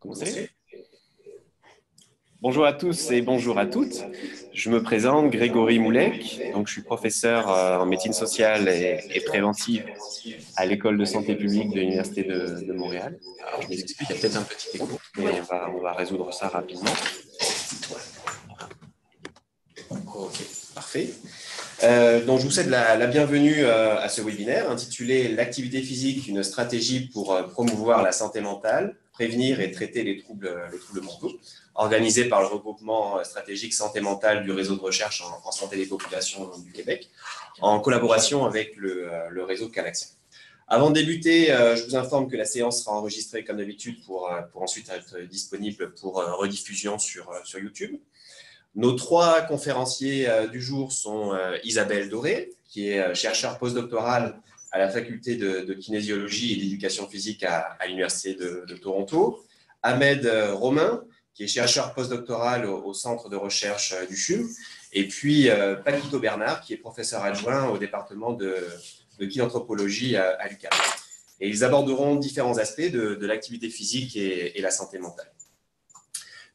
Commencer. Bonjour à tous et bonjour à toutes. Je me présente Grégory Moulec. Donc, je suis professeur en médecine sociale et préventive à l'école de santé publique de l'Université de Montréal. Alors, je m'excuse, il y a peut-être un petit écho, mais on va résoudre ça rapidement. Ok, parfait. Donc, je vous souhaite la bienvenue à ce webinaire intitulé « L'activité physique, une stratégie pour promouvoir la santé mentale, prévenir et traiter les troubles mentaux », organisé par le regroupement stratégique santé mentale du réseau de recherche en santé des populations du Québec, en collaboration avec le réseau Calaxia. Avant de débuter, je vous informe que la séance sera enregistrée comme d'habitude pour ensuite être disponible pour rediffusion sur YouTube. Nos trois conférenciers du jour sont Isabelle Doré, qui est chercheure postdoctorale à la faculté de kinésiologie et d'éducation physique à l'Université de Toronto, Ahmed Romain, qui est chercheur postdoctoral au centre de recherche du CHUM, et puis Paquito Bernard, qui est professeur adjoint au département de kinanthropologie à l'UQAM. Et ils aborderont différents aspects de l'activité physique et la santé mentale.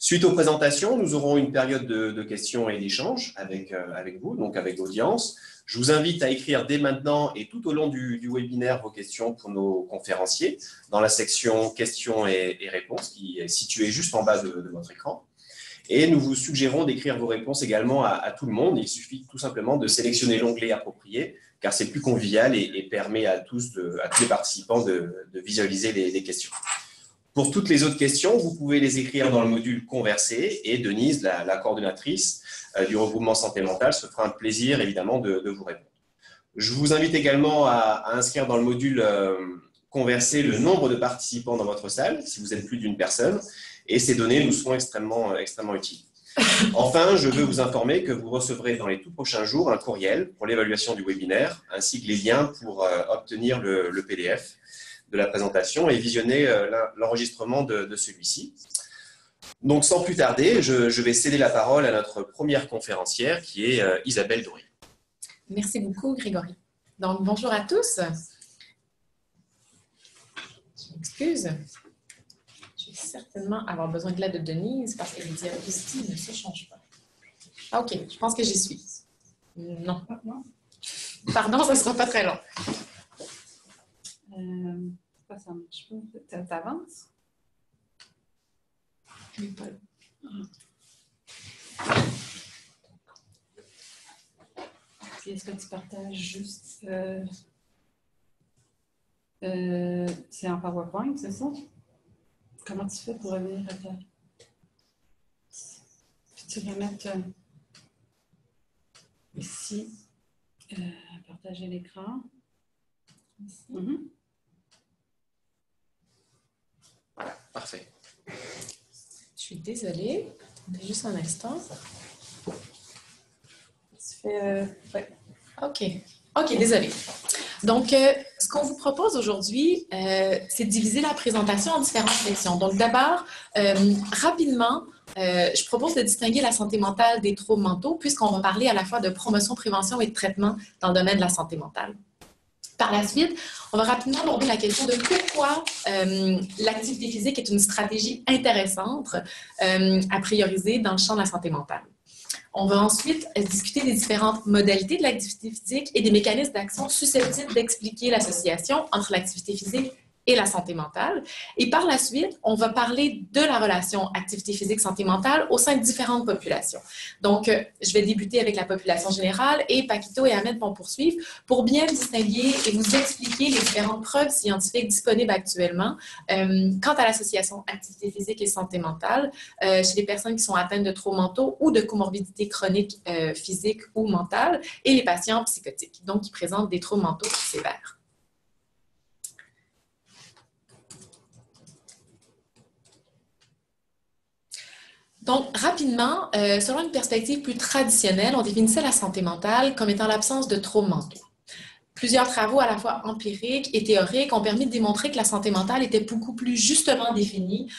Suite aux présentations, nous aurons une période de questions et d'échanges avec vous, donc avec l'audience. Je vous invite à écrire dès maintenant et tout au long du webinaire vos questions pour nos conférenciers dans la section questions et réponses qui est située juste en bas de votre écran. Et nous vous suggérons d'écrire vos réponses également à tout le monde. Il suffit tout simplement de sélectionner l'onglet approprié car c'est plus convivial et permet à tous les participants de visualiser les questions. Pour toutes les autres questions, vous pouvez les écrire dans le module Converser et Denise, la coordonnatrice du regroupement santé mentale, se fera un plaisir évidemment de vous répondre. Je vous invite également à inscrire dans le module Converser le nombre de participants dans votre salle, si vous êtes plus d'une personne, et ces données nous seront extrêmement utiles. Enfin, je veux vous informer que vous recevrez dans les tout prochains jours un courriel pour l'évaluation du webinaire, ainsi que les liens pour obtenir le PDF de la présentation et visionner l'enregistrement de celui-ci. Donc, sans plus tarder, je vais céder la parole à notre première conférencière, qui est Isabelle Doré. Merci beaucoup, Grégory. Donc, bonjour à tous. Je m'excuse. Je vais certainement avoir besoin de l'aide de Denise parce que les diapositives ne se changent pas. OK, je pense que j'y suis. Non. Pardon, ça ne sera pas très long. Ça marche pas. T'avances? Oui, pas. Est-ce que tu partages juste... c'est en PowerPoint, c'est ça? Comment tu fais pour revenir à ta... Puis tu vas mettre ici, partager l'écran. Voilà, parfait. Je suis désolée. Juste un instant. Tu fais... ouais. OK, désolée. Donc, ce qu'on vous propose aujourd'hui, c'est de diviser la présentation en différentes sections. Donc, d'abord, rapidement, je propose de distinguer la santé mentale des troubles mentaux, puisqu'on va parler à la fois de promotion, prévention et de traitement dans le domaine de la santé mentale. Par la suite, on va rapidement aborder la question de pourquoi l'activité physique est une stratégie intéressante à prioriser dans le champ de la santé mentale. On va ensuite discuter des différentes modalités de l'activité physique et des mécanismes d'action susceptibles d'expliquer l'association entre l'activité physique et la santé mentale. Et par la suite, on va parler de la relation activité physique-santé mentale au sein de différentes populations. Donc, je vais débuter avec la population générale et Paquito et Ahmed vont poursuivre pour bien distinguer et vous expliquer les différentes preuves scientifiques disponibles actuellement quant à l'association activité physique et santé mentale chez les personnes qui sont atteintes de troubles mentaux ou de comorbidités chroniques physiques ou mentales et les patients psychotiques, donc qui présentent des troubles mentaux sévères. Donc, rapidement, selon une perspective plus traditionnelle, on définissait la santé mentale comme étant l'absence de troubles mentaux. Plusieurs travaux à la fois empiriques et théoriques ont permis de démontrer que la santé mentale était beaucoup plus justement définie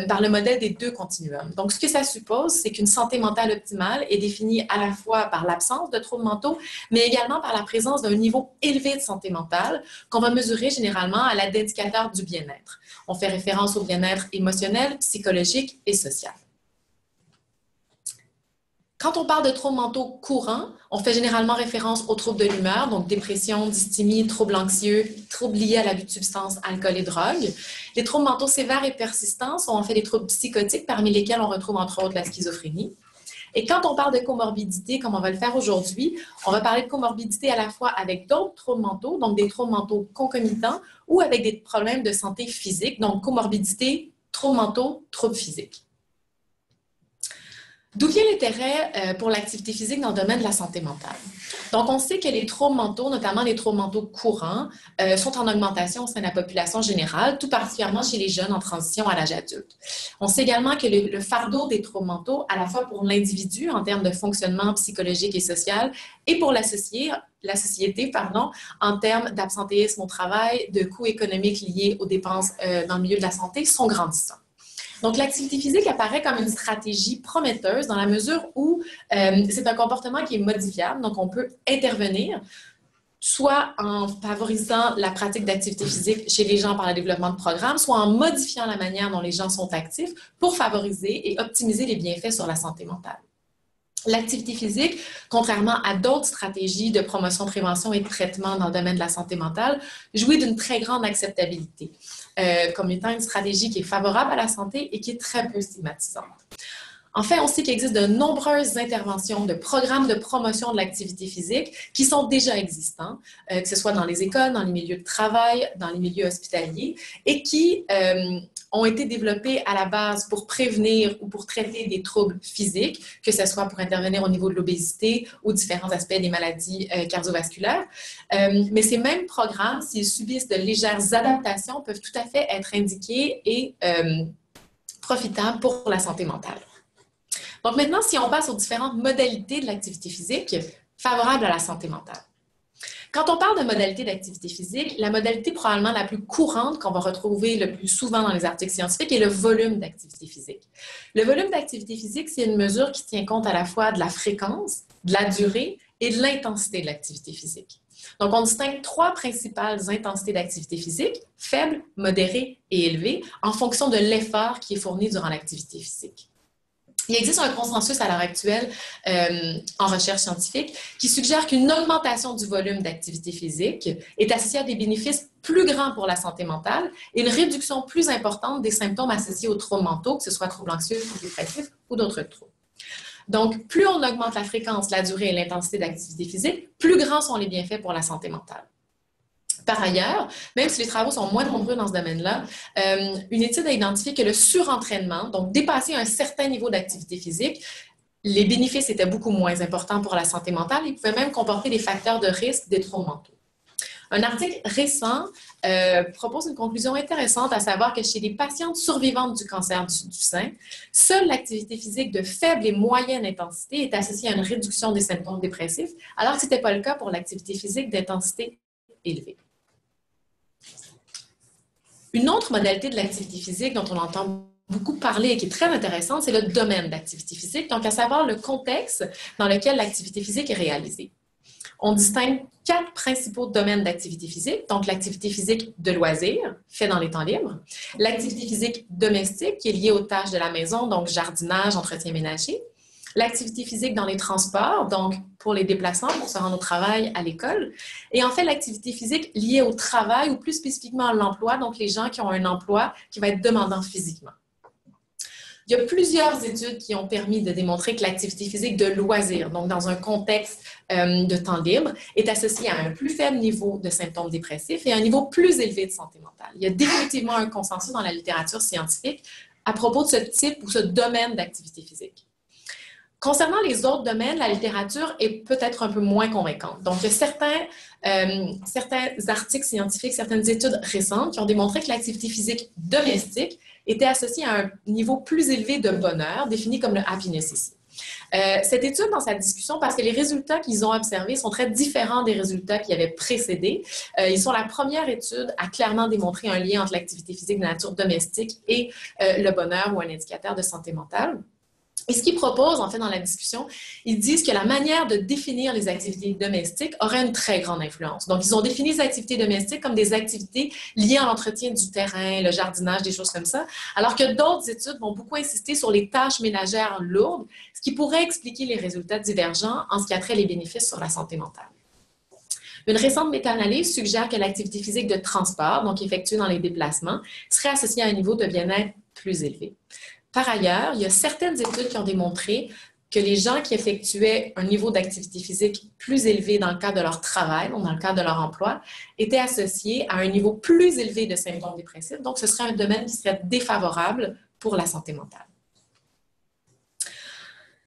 par le modèle des deux continuums. Donc, ce que ça suppose, c'est qu'une santé mentale optimale est définie à la fois par l'absence de troubles mentaux, mais également par la présence d'un niveau élevé de santé mentale qu'on va mesurer généralement à l'aide d'indicateurs du bien-être. On fait référence au bien-être émotionnel, psychologique et social. Quand on parle de troubles mentaux courants, on fait généralement référence aux troubles de l'humeur, donc dépression, dysthymie, troubles anxieux, troubles liés à l'abus de substances, alcool et drogue. Les troubles mentaux sévères et persistants sont en fait des troubles psychotiques, parmi lesquels on retrouve entre autres la schizophrénie. Et quand on parle de comorbidité, comme on va le faire aujourd'hui, on va parler de comorbidité à la fois avec d'autres troubles mentaux, donc des troubles mentaux concomitants, ou avec des problèmes de santé physique, donc comorbidité, troubles mentaux, troubles physiques. D'où vient l'intérêt pour l'activité physique dans le domaine de la santé mentale? Donc, on sait que les troubles mentaux, notamment les troubles mentaux courants, sont en augmentation au sein de la population générale, tout particulièrement chez les jeunes en transition à l'âge adulte. On sait également que le fardeau des troubles mentaux, à la fois pour l'individu en termes de fonctionnement psychologique et social, et pour la société, en termes d'absentéisme au travail, de coûts économiques liés aux dépenses dans le milieu de la santé, sont grandissants. Donc, l'activité physique apparaît comme une stratégie prometteuse dans la mesure où c'est un comportement qui est modifiable. Donc, on peut intervenir soit en favorisant la pratique d'activité physique chez les gens par le développement de programmes, soit en modifiant la manière dont les gens sont actifs pour favoriser et optimiser les bienfaits sur la santé mentale. L'activité physique, contrairement à d'autres stratégies de promotion, prévention et de traitement dans le domaine de la santé mentale, jouit d'une très grande acceptabilité, comme étant une stratégie qui est favorable à la santé et qui est très peu stigmatisante. En fait, on sait qu'il existe de nombreuses interventions de programmes de promotion de l'activité physique qui sont déjà existants, que ce soit dans les écoles, dans les milieux de travail, dans les milieux hospitaliers, et qui ont été développés à la base pour prévenir ou pour traiter des troubles physiques, que ce soit pour intervenir au niveau de l'obésité ou différents aspects des maladies cardiovasculaires. Mais ces mêmes programmes, s'ils subissent de légères adaptations, peuvent tout à fait être indiqués et profitables pour la santé mentale. Donc maintenant, si on passe aux différentes modalités de l'activité physique favorables à la santé mentale. Quand on parle de modalité d'activité physique, la modalité probablement la plus courante qu'on va retrouver le plus souvent dans les articles scientifiques est le volume d'activité physique. Le volume d'activité physique, c'est une mesure qui tient compte à la fois de la fréquence, de la durée et de l'intensité de l'activité physique. Donc, on distingue trois principales intensités d'activité physique, faibles, modérées et élevées, en fonction de l'effort qui est fourni durant l'activité physique. Il existe un consensus à l'heure actuelle en recherche scientifique qui suggère qu'une augmentation du volume d'activité physique est associée à des bénéfices plus grands pour la santé mentale et une réduction plus importante des symptômes associés aux troubles mentaux, que ce soit troubles anxieux, troubles dépressifs ou d'autres troubles. Donc, plus on augmente la fréquence, la durée et l'intensité d'activité physique, plus grands sont les bienfaits pour la santé mentale. Par ailleurs, même si les travaux sont moins nombreux dans ce domaine-là, une étude a identifié que le surentraînement, donc dépasser un certain niveau d'activité physique, les bénéfices étaient beaucoup moins importants pour la santé mentale et pouvaient même comporter des facteurs de risque des troubles mentaux. Un article récent propose une conclusion intéressante, à savoir que chez les patientes survivantes du cancer du sein, seule l'activité physique de faible et moyenne intensité est associée à une réduction des symptômes dépressifs, alors que ce n'était pas le cas pour l'activité physique d'intensité élevée. Une autre modalité de l'activité physique dont on entend beaucoup parler et qui est très intéressante, c'est le domaine d'activité physique, donc à savoir le contexte dans lequel l'activité physique est réalisée. On distingue 4 principaux domaines d'activité physique, donc l'activité physique de loisir, fait dans les temps libres, l'activité physique domestique, qui est liée aux tâches de la maison, donc jardinage, entretien ménager, l'activité physique dans les transports, donc pour les déplacements, pour se rendre au travail, à l'école, et en fait l'activité physique liée au travail ou plus spécifiquement à l'emploi, donc les gens qui ont un emploi qui va être demandant physiquement. Il y a plusieurs études qui ont permis de démontrer que l'activité physique de loisir, donc dans un contexte de temps libre, est associée à un plus faible niveau de symptômes dépressifs et à un niveau plus élevé de santé mentale. Il y a définitivement un consensus dans la littérature scientifique à propos de ce type ou ce domaine d'activité physique. Concernant les autres domaines, la littérature est peut-être un peu moins convaincante. Donc, il y a certains articles scientifiques, certaines études récentes qui ont démontré que l'activité physique domestique était associée à un niveau plus élevé de bonheur, défini comme le happiness ici. Cette étude, dans sa discussion, parce que les résultats qu'ils ont observés sont très différents des résultats qui avaient précédé, ils sont la première étude à clairement démontrer un lien entre l'activité physique de nature domestique et le bonheur ou un indicateur de santé mentale. Et ce qu'ils proposent, en fait, dans la discussion, ils disent que la manière de définir les activités domestiques aurait une très grande influence. Donc, ils ont défini les activités domestiques comme des activités liées à l'entretien du terrain, le jardinage, des choses comme ça, alors que d'autres études vont beaucoup insister sur les tâches ménagères lourdes, ce qui pourrait expliquer les résultats divergents en ce qui a trait les bénéfices sur la santé mentale. Une récente méta-analyse suggère que l'activité physique de transport, donc effectuée dans les déplacements, serait associée à un niveau de bien-être plus élevé. Par ailleurs, il y a certaines études qui ont démontré que les gens qui effectuaient un niveau d'activité physique plus élevé dans le cadre de leur travail, donc dans le cadre de leur emploi, étaient associés à un niveau plus élevé de symptômes dépressifs. Donc, ce serait un domaine qui serait défavorable pour la santé mentale.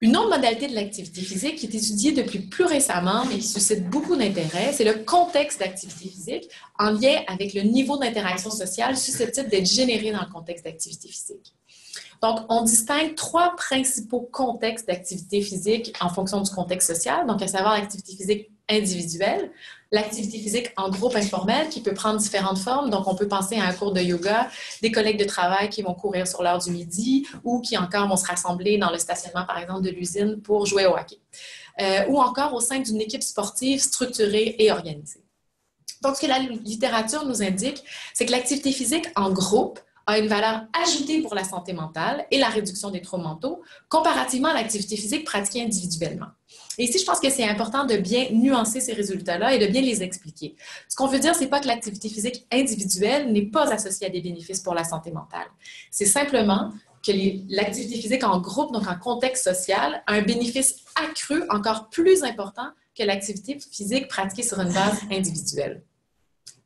Une autre modalité de l'activité physique qui est étudiée depuis plus récemment, mais qui suscite beaucoup d'intérêt, c'est le contexte d'activité physique en lien avec le niveau d'interaction sociale susceptible d'être généré dans le contexte d'activité physique. Donc, on distingue 3 principaux contextes d'activité physique en fonction du contexte social, donc à savoir l'activité physique individuelle, l'activité physique en groupe informel qui peut prendre différentes formes. Donc, on peut penser à un cours de yoga, des collègues de travail qui vont courir sur l'heure du midi ou qui encore vont se rassembler dans le stationnement, par exemple, de l'usine pour jouer au hockey. Ou encore au sein d'une équipe sportive structurée et organisée. Donc, ce que la littérature nous indique, c'est que l'activité physique en groupe a une valeur ajoutée pour la santé mentale et la réduction des troubles mentaux, comparativement à l'activité physique pratiquée individuellement. Et ici, je pense que c'est important de bien nuancer ces résultats-là et de bien les expliquer. Ce qu'on veut dire, c'est pas que l'activité physique individuelle n'est pas associée à des bénéfices pour la santé mentale. C'est simplement que l'activité physique en groupe, donc en contexte social, a un bénéfice accru encore plus important que l'activité physique pratiquée sur une base individuelle.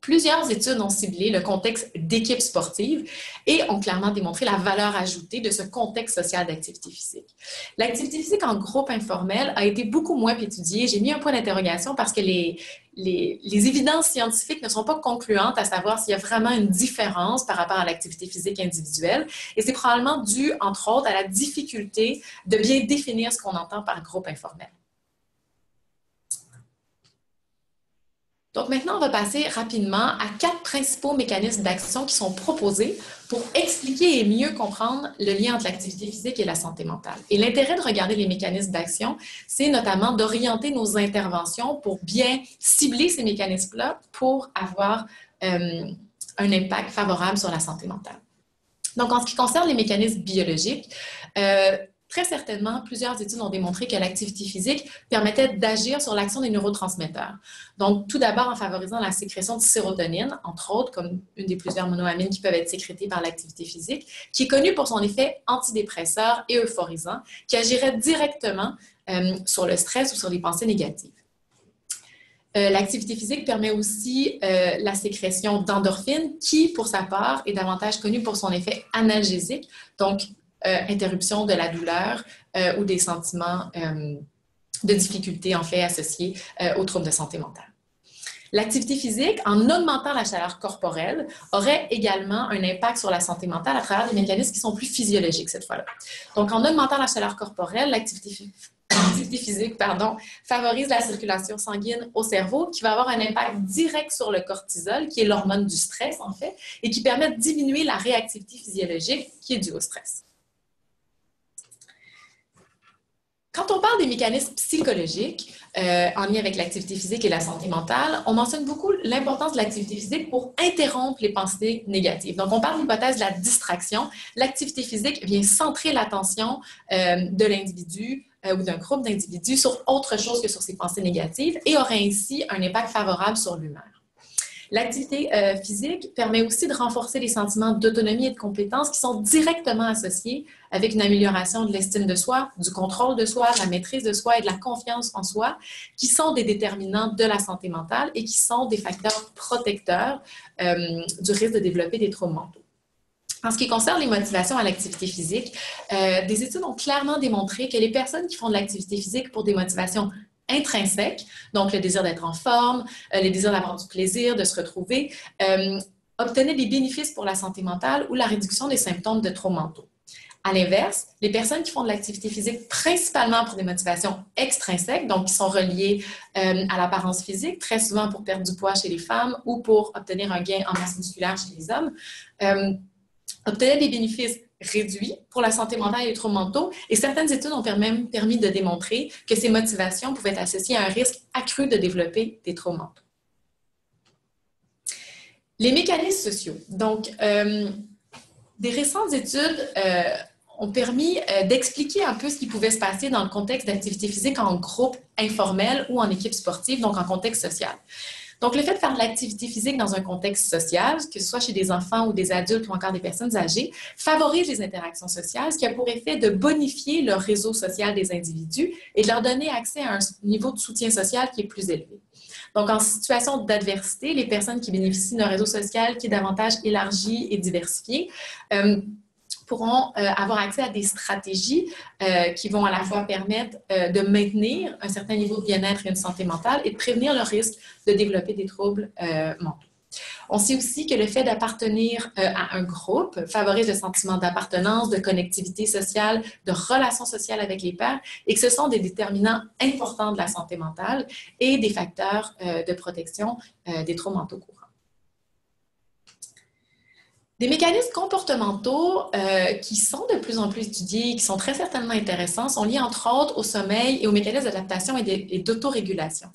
Plusieurs études ont ciblé le contexte d'équipes sportives et ont clairement démontré la valeur ajoutée de ce contexte social d'activité physique. L'activité physique en groupe informel a été beaucoup moins étudiée. J'ai mis un point d'interrogation parce que les évidences scientifiques ne sont pas concluantes à savoir s'il y a vraiment une différence par rapport à l'activité physique individuelle. Et c'est probablement dû, entre autres, à la difficulté de bien définir ce qu'on entend par groupe informel. Donc maintenant, on va passer rapidement à 4 principaux mécanismes d'action qui sont proposés pour expliquer et mieux comprendre le lien entre l'activité physique et la santé mentale. Et l'intérêt de regarder les mécanismes d'action, c'est notamment d'orienter nos interventions pour bien cibler ces mécanismes-là pour avoir un impact favorable sur la santé mentale. Donc, en ce qui concerne les mécanismes biologiques, très certainement, plusieurs études ont démontré que l'activité physique permettait d'agir sur l'action des neurotransmetteurs. Donc, tout d'abord en favorisant la sécrétion de sérotonine, entre autres, comme une des plusieurs monoamines qui peuvent être sécrétées par l'activité physique, qui est connue pour son effet antidépresseur et euphorisant, qui agirait directement sur le stress ou sur les pensées négatives. L'activité physique permet aussi la sécrétion d'endorphines, qui, pour sa part, est davantage connue pour son effet analgésique, donc interruption de la douleur ou des sentiments de difficulté en fait associés aux troubles de santé mentale. L'activité physique, en augmentant la chaleur corporelle, aurait également un impact sur la santé mentale à travers des mécanismes qui sont plus physiologiques cette fois-là. Donc, en augmentant la chaleur corporelle, l'activité physique favorise la circulation sanguine au cerveau, qui va avoir un impact direct sur le cortisol, qui est l'hormone du stress en fait, et qui permet de diminuer la réactivité physiologique qui est due au stress. Quand on parle des mécanismes psychologiques en lien avec l'activité physique et la santé mentale, on mentionne beaucoup l'importance de l'activité physique pour interrompre les pensées négatives. Donc, on parle de l'hypothèse de la distraction. L'activité physique vient centrer l'attention de l'individu ou d'un groupe d'individus sur autre chose que sur ses pensées négatives et aurait ainsi un impact favorable sur l'humeur. L'activité physique permet aussi de renforcer les sentiments d'autonomie et de compétence qui sont directement associés avec une amélioration de l'estime de soi, du contrôle de soi, de la maîtrise de soi et de la confiance en soi, qui sont des déterminants de la santé mentale et qui sont des facteurs protecteurs du risque de développer des troubles mentaux. En ce qui concerne les motivations à l'activité physique, des études ont clairement démontré que les personnes qui font de l'activité physique pour des motivations intrinsèques, donc le désir d'être en forme, le désir d'avoir du plaisir, de se retrouver, obtenaient des bénéfices pour la santé mentale ou la réduction des symptômes de troubles mentaux. À l'inverse, les personnes qui font de l'activité physique principalement pour des motivations extrinsèques, donc qui sont reliées à l'apparence physique, très souvent pour perdre du poids chez les femmes ou pour obtenir un gain en masse musculaire chez les hommes, obtenaient des bénéfices réduits pour la santé mentale et les troubles mentaux, et certaines études ont même permis de démontrer que ces motivations pouvaient être associées à un risque accru de développer des troubles mentaux. Les mécanismes sociaux. Donc, des récentes études ont permis d'expliquer un peu ce qui pouvait se passer dans le contexte d'activité physique en groupe informel ou en équipe sportive, donc en contexte social. Donc, le fait de faire de l'activité physique dans un contexte social, que ce soit chez des enfants ou des adultes ou encore des personnes âgées, favorise les interactions sociales, ce qui a pour effet de bonifier le réseau social des individus et de leur donner accès à un niveau de soutien social qui est plus élevé. Donc, en situation d'adversité, les personnes qui bénéficient d'un réseau social qui est davantage élargi et diversifié pourront avoir accès à des stratégies qui vont à la fois permettre de maintenir un certain niveau de bien-être et une santé mentale et de prévenir le risque de développer des troubles mentaux. On sait aussi que le fait d'appartenir à un groupe favorise le sentiment d'appartenance, de connectivité sociale, de relations sociales avec les pairs et que ce sont des déterminants importants de la santé mentale et des facteurs de protection des troubles mentaux courants. Des mécanismes comportementaux qui sont de plus en plus étudiés, qui sont très certainement intéressants, sont liés entre autres au sommeil et aux mécanismes d'adaptation et d'autorégulation.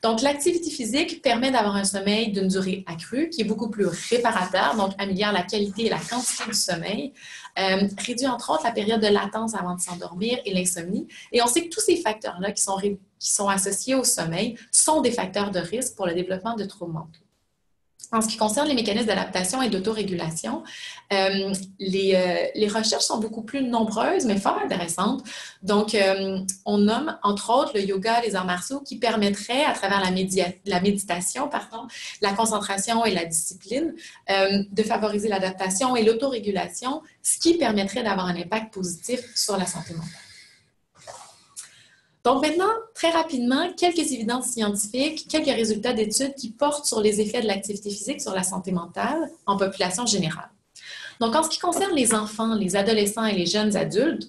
Donc, l'activité physique permet d'avoir un sommeil d'une durée accrue, qui est beaucoup plus réparateur, donc améliore la qualité et la quantité du sommeil, réduit entre autres la période de latence avant de s'endormir et l'insomnie. Et on sait que tous ces facteurs-là qui sont associés au sommeil sont des facteurs de risque pour le développement de troubles mentaux. En ce qui concerne les mécanismes d'adaptation et d'autorégulation, les recherches sont beaucoup plus nombreuses, mais fort intéressantes. Donc, on nomme, entre autres, le yoga, les arts martiaux, qui permettraient, à travers la méditation, la concentration et la discipline, de favoriser l'adaptation et l'autorégulation, ce qui permettrait d'avoir un impact positif sur la santé mentale. Donc maintenant, très rapidement, quelques évidences scientifiques, quelques résultats d'études qui portent sur les effets de l'activité physique sur la santé mentale en population générale. Donc en ce qui concerne les enfants, les adolescents et les jeunes adultes,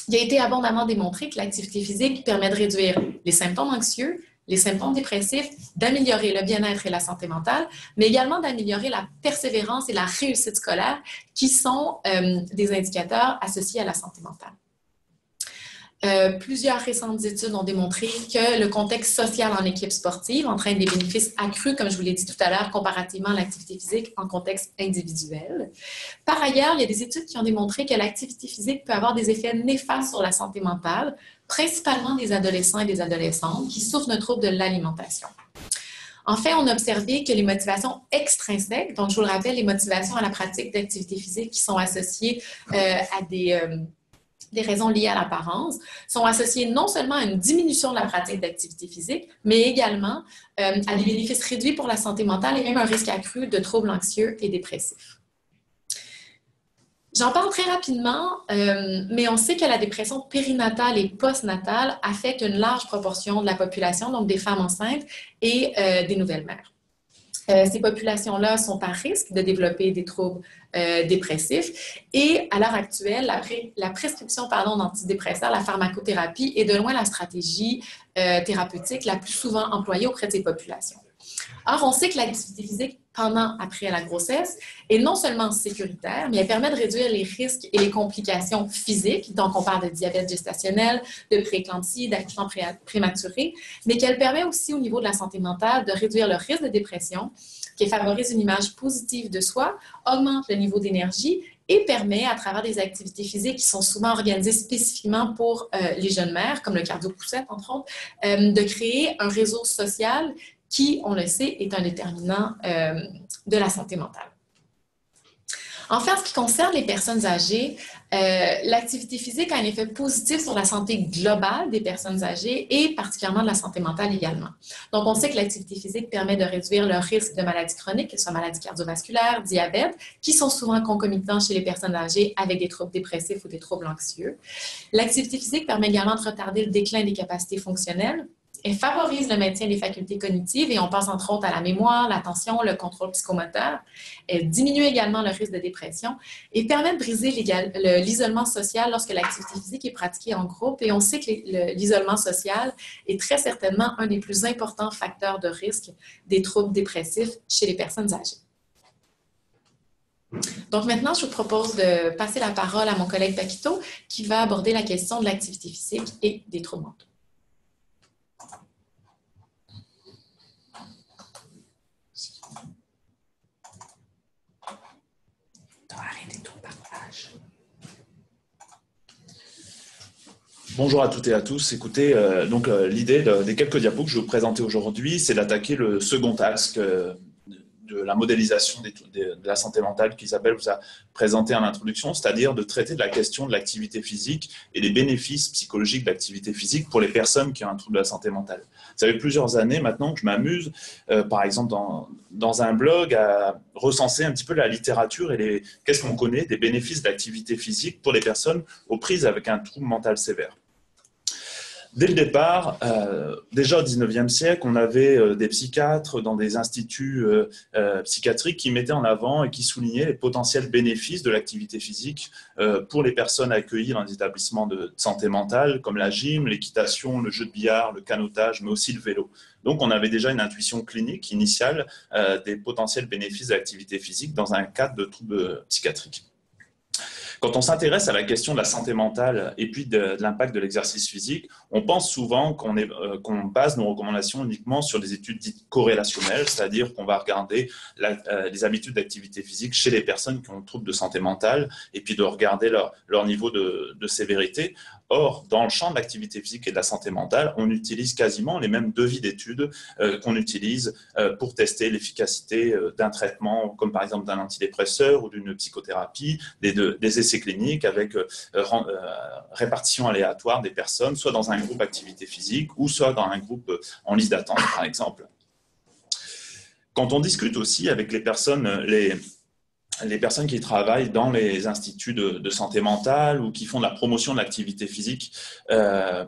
il a été abondamment démontré que l'activité physique permet de réduire les symptômes anxieux, les symptômes dépressifs, d'améliorer le bien-être et la santé mentale, mais également d'améliorer la persévérance et la réussite scolaire qui sont des indicateurs associés à la santé mentale. Plusieurs récentes études ont démontré que le contexte social en équipe sportive entraîne des bénéfices accrus, comme je vous l'ai dit tout à l'heure, comparativement à l'activité physique en contexte individuel. Par ailleurs, il y a des études qui ont démontré que l'activité physique peut avoir des effets néfastes sur la santé mentale, principalement des adolescents et des adolescentes qui souffrent d'un trouble de l'alimentation. Enfin, on a observé que les motivations extrinsèques, donc je vous le rappelle, les motivations à la pratique d'activité physique qui sont associées à des raisons liées à l'apparence, sont associées non seulement à une diminution de la pratique d'activité physique, mais également à des bénéfices réduits pour la santé mentale et même un risque accru de troubles anxieux et dépressifs. J'en parle très rapidement, mais on sait que la dépression périnatale et postnatale affecte une large proportion de la population, donc des femmes enceintes et des nouvelles mères. Ces populations-là sont à risque de développer des troubles dépressifs et à l'heure actuelle, la prescription d'antidépresseurs, la pharmacothérapie est de loin la stratégie thérapeutique la plus souvent employée auprès de ces populations. Or, on sait que l'activité physique après la grossesse est non seulement sécuritaire, mais elle permet de réduire les risques et les complications physiques. Donc, on parle de diabète gestationnel, de prééclampsie, d'accouchement prématuré, mais qu'elle permet aussi au niveau de la santé mentale de réduire le risque de dépression, qui favorise une image positive de soi, augmente le niveau d'énergie et permet, à travers des activités physiques qui sont souvent organisées spécifiquement pour les jeunes mères, comme le cardio-poussette, entre autres, de créer un réseau social qui, on le sait, est un déterminant de la santé mentale. Enfin, en ce qui concerne les personnes âgées, l'activité physique a un effet positif sur la santé globale des personnes âgées et particulièrement de la santé mentale également. Donc, on sait que l'activité physique permet de réduire le risque de maladies chroniques, que ce soit maladies cardiovasculaires, diabète, qui sont souvent concomitants chez les personnes âgées avec des troubles dépressifs ou des troubles anxieux. L'activité physique permet également de retarder le déclin des capacités fonctionnelles, Elle favorise le maintien des facultés cognitives et on pense entre autres à la mémoire, l'attention, le contrôle psychomoteur. Elle diminue également le risque de dépression et permet de briser l'isolement social lorsque l'activité physique est pratiquée en groupe. Et on sait que l'isolement social est très certainement un des plus importants facteurs de risque des troubles dépressifs chez les personnes âgées. Donc maintenant, je vous propose de passer la parole à mon collègue Paquito qui va aborder la question de l'activité physique et des troubles mentaux. Bonjour à toutes et à tous. Écoutez, l'idée des quelques diapos que je vais vous présenter aujourd'hui, c'est d'attaquer le second axe de la modélisation de la santé mentale qu'Isabelle vous a présenté en introduction, c'est-à-dire de traiter de la question de l'activité physique et des bénéfices psychologiques de l'activité physique pour les personnes qui ont un trouble de la santé mentale. Ça fait plusieurs années maintenant que je m'amuse, par exemple dans un blog, à recenser un petit peu la littérature et qu'est-ce qu'on connaît des bénéfices de l'activité physique pour les personnes aux prises avec un trouble mental sévère. Dès le départ, déjà au XIXe siècle, on avait des psychiatres dans des instituts psychiatriques qui mettaient en avant et qui soulignaient les potentiels bénéfices de l'activité physique pour les personnes accueillies dans des établissements de santé mentale, comme la gym, l'équitation, le jeu de billard, le canotage, mais aussi le vélo. Donc, on avait déjà une intuition clinique initiale des potentiels bénéfices de l'activité physique dans un cadre de troubles psychiatriques. Quand on s'intéresse à la question de la santé mentale et puis de l'impact de l'exercice physique, on pense souvent qu'on base nos recommandations uniquement sur des études dites corrélationnelles, c'est-à-dire qu'on va regarder les habitudes d'activité physique chez les personnes qui ont un trouble de santé mentale et puis de regarder leur niveau de sévérité. Or, dans le champ de l'activité physique et de la santé mentale, on utilise quasiment les mêmes devis d'études qu'on utilise pour tester l'efficacité d'un traitement, comme par exemple d'un antidépresseur ou d'une psychothérapie, des essais cliniques avec répartition aléatoire des personnes, soit dans un groupe activité physique ou soit dans un groupe en liste d'attente, par exemple. Quand on discute aussi avec les personnes qui travaillent dans les instituts de santé mentale ou qui font de la promotion de l'activité physique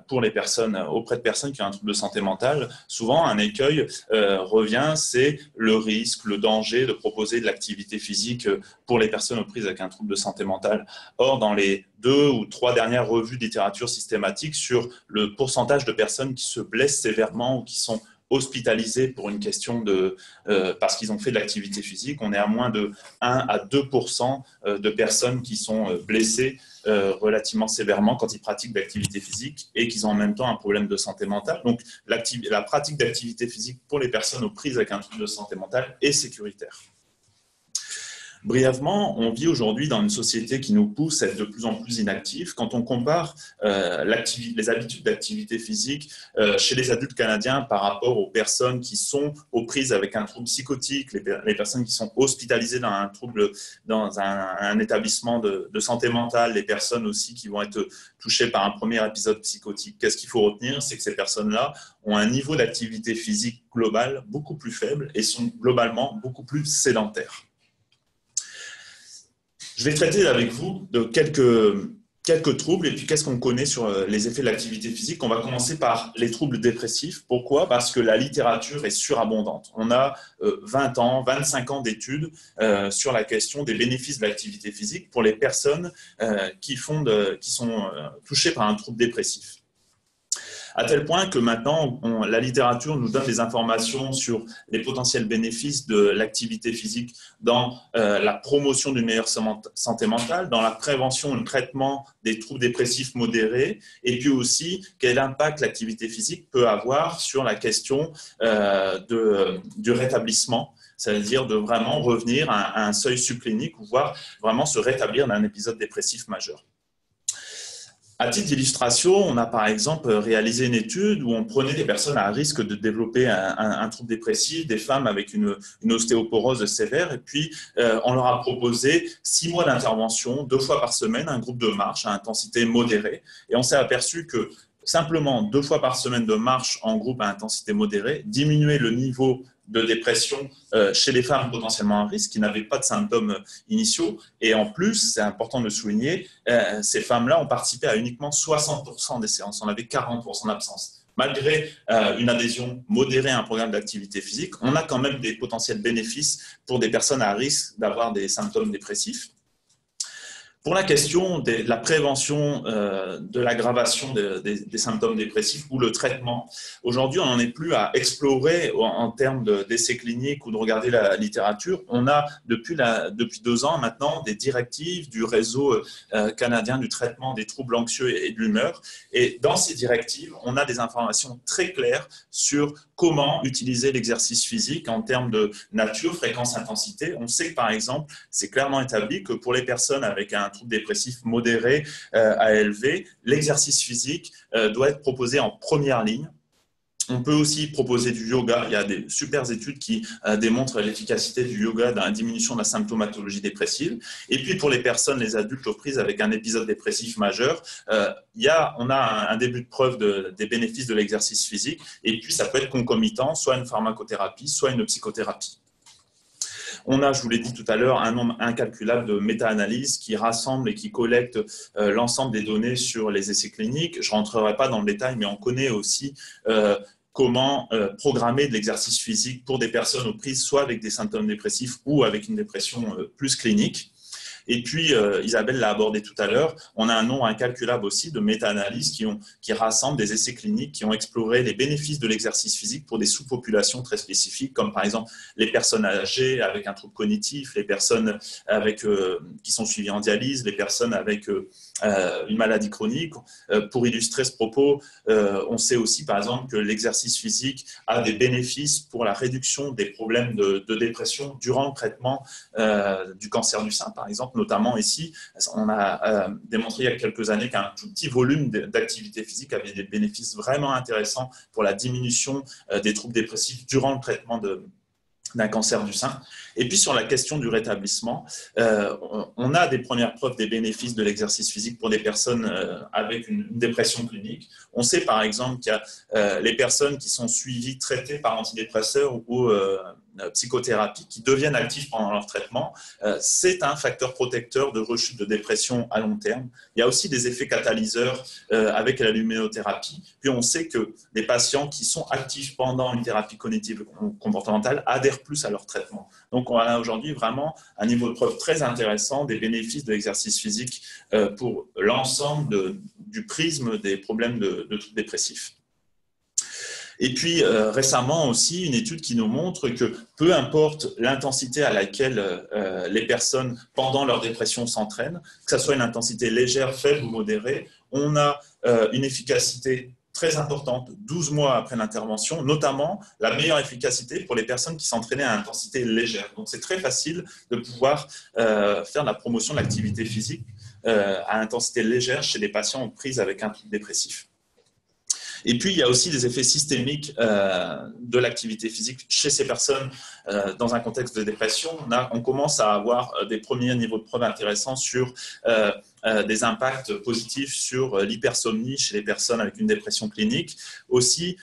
pour les personnes, auprès de personnes qui ont un trouble de santé mentale, souvent un écueil revient, c'est le risque, le danger de proposer de l'activité physique pour les personnes aux prises avec un trouble de santé mentale. Or, dans les 2 ou 3 dernières revues de littérature systématique sur le pourcentage de personnes qui se blessent sévèrement ou qui sont hospitalisés pour une question parce qu'ils ont fait de l'activité physique, on est à moins de 1 à 2% de personnes qui sont blessées relativement sévèrement quand ils pratiquent d'activité physique et qu'ils ont en même temps un problème de santé mentale. Donc, la pratique d'activité physique pour les personnes aux prises avec un trouble de santé mentale est sécuritaire. Brièvement, on vit aujourd'hui dans une société qui nous pousse à être de plus en plus inactifs. Quand on compare les habitudes d'activité physique chez les adultes canadiens par rapport aux personnes qui sont aux prises avec un trouble psychotique, les personnes qui sont hospitalisées dans un trouble, dans un établissement de santé mentale, les personnes aussi qui vont être touchées par un premier épisode psychotique, qu'est-ce qu'il faut retenir? C'est que ces personnes-là ont un niveau d'activité physique global beaucoup plus faible et sont globalement beaucoup plus sédentaires. Je vais traiter avec vous de quelques troubles et puis qu'est-ce qu'on connaît sur les effets de l'activité physique. On va commencer par les troubles dépressifs. Pourquoi? Parce que la littérature est surabondante. On a 20 ans, 25 ans d'études sur la question des bénéfices de l'activité physique pour les personnes qui sont touchées par un trouble dépressif. À tel point que maintenant, la littérature nous donne des informations sur les potentiels bénéfices de l'activité physique dans la promotion d'une meilleure santé mentale, dans la prévention et le traitement des troubles dépressifs modérés, et puis aussi quel impact l'activité physique peut avoir sur la question du rétablissement, c'est-à-dire de vraiment revenir à un seuil subclinique ou voire vraiment se rétablir d'un épisode dépressif majeur. À titre d'illustration, on a par exemple réalisé une étude où on prenait des personnes à risque de développer un trouble dépressif, des femmes avec une ostéoporose sévère, et puis on leur a proposé 6 mois d'intervention, 2 fois par semaine, un groupe de marche à intensité modérée, et on s'est aperçu que simplement 2 fois par semaine de marche en groupe à intensité modérée diminuait le niveau de dépression chez les femmes potentiellement à risque qui n'avaient pas de symptômes initiaux. Et en plus, c'est important de le souligner, ces femmes-là ont participé à uniquement 60% des séances. On avait 40% d'absence. malgré une adhésion modérée à un programme d'activité physique, on a quand même des potentiels bénéfices pour des personnes à risque d'avoir des symptômes dépressifs. Pour la question de la prévention de l'aggravation des symptômes dépressifs ou le traitement, aujourd'hui, on n'en est plus à explorer en termes d'essais cliniques ou de regarder la littérature. On a depuis 2 ans maintenant des directives du réseau canadien du traitement des troubles anxieux et de l'humeur. Et dans ces directives, on a des informations très claires sur comment utiliser l'exercice physique en termes de nature, fréquence, intensité. On sait que, par exemple, c'est clairement établi que pour les personnes avec un trouble dépressif modéré à élevé, l'exercice physique doit être proposé en première ligne. On peut aussi proposer du yoga. Il y a des super études qui démontrent l'efficacité du yoga dans la diminution de la symptomatologie dépressive. Et puis pour les personnes, les adultes aux prises avec un épisode dépressif majeur, on a un début de preuve des bénéfices de l'exercice physique. Et puis ça peut être concomitant, soit une pharmacothérapie, soit une psychothérapie. On a, je vous l'ai dit tout à l'heure, un nombre incalculable de méta-analyses qui rassemblent et qui collectent l'ensemble des données sur les essais cliniques. Je ne rentrerai pas dans le détail, mais on connaît aussi comment programmer de l'exercice physique pour des personnes aux prises, soit avec des symptômes dépressifs ou avec une dépression plus clinique. Et puis, Isabelle l'a abordé tout à l'heure, on a un nombre incalculable aussi de méta-analyses qui rassemblent des essais cliniques qui ont exploré les bénéfices de l'exercice physique pour des sous-populations très spécifiques, comme par exemple les personnes âgées avec un trouble cognitif, les personnes qui sont suivies en dialyse, les personnes avec une maladie chronique. Pour illustrer ce propos, on sait aussi par exemple que l'exercice physique a des bénéfices pour la réduction des problèmes de dépression durant le traitement du cancer du sein, par exemple. Notamment ici, on a démontré il y a quelques années qu'un tout petit volume d'activité physique avait des bénéfices vraiment intéressants pour la diminution des troubles dépressifs durant le traitement d'un cancer du sein. Et puis sur la question du rétablissement, on a des premières preuves des bénéfices de l'exercice physique pour des personnes avec une dépression clinique. On sait par exemple qu'il y a les personnes qui sont suivies, traitées par antidépresseurs ou psychothérapie, qui deviennent actifs pendant leur traitement. C'est un facteur protecteur de rechute de dépression à long terme. Il y a aussi des effets catalyseurs avec la luminothérapie. Puis on sait que les patients qui sont actifs pendant une thérapie cognitive comportementale adhèrent plus à leur traitement. Donc on a aujourd'hui vraiment un niveau de preuve très intéressant des bénéfices de l'exercice physique pour l'ensemble du prisme des problèmes de troubles dépressifs. Et puis récemment aussi, une étude qui nous montre que peu importe l'intensité à laquelle les personnes pendant leur dépression s'entraînent, que ce soit une intensité légère, faible ou modérée, on a une efficacité très importante 12 mois après l'intervention, notamment la meilleure efficacité pour les personnes qui s'entraînaient à intensité légère. Donc c'est très facile de pouvoir faire la promotion de l'activité physique à intensité légère chez des patients en prise avec un trouble dépressif. Et puis, il y a aussi des effets systémiques de l'activité physique chez ces personnes dans un contexte de dépression. On commence à avoir des premiers niveaux de preuve intéressants sur des impacts positifs sur l'hypersomnie chez les personnes avec une dépression clinique. Aussi,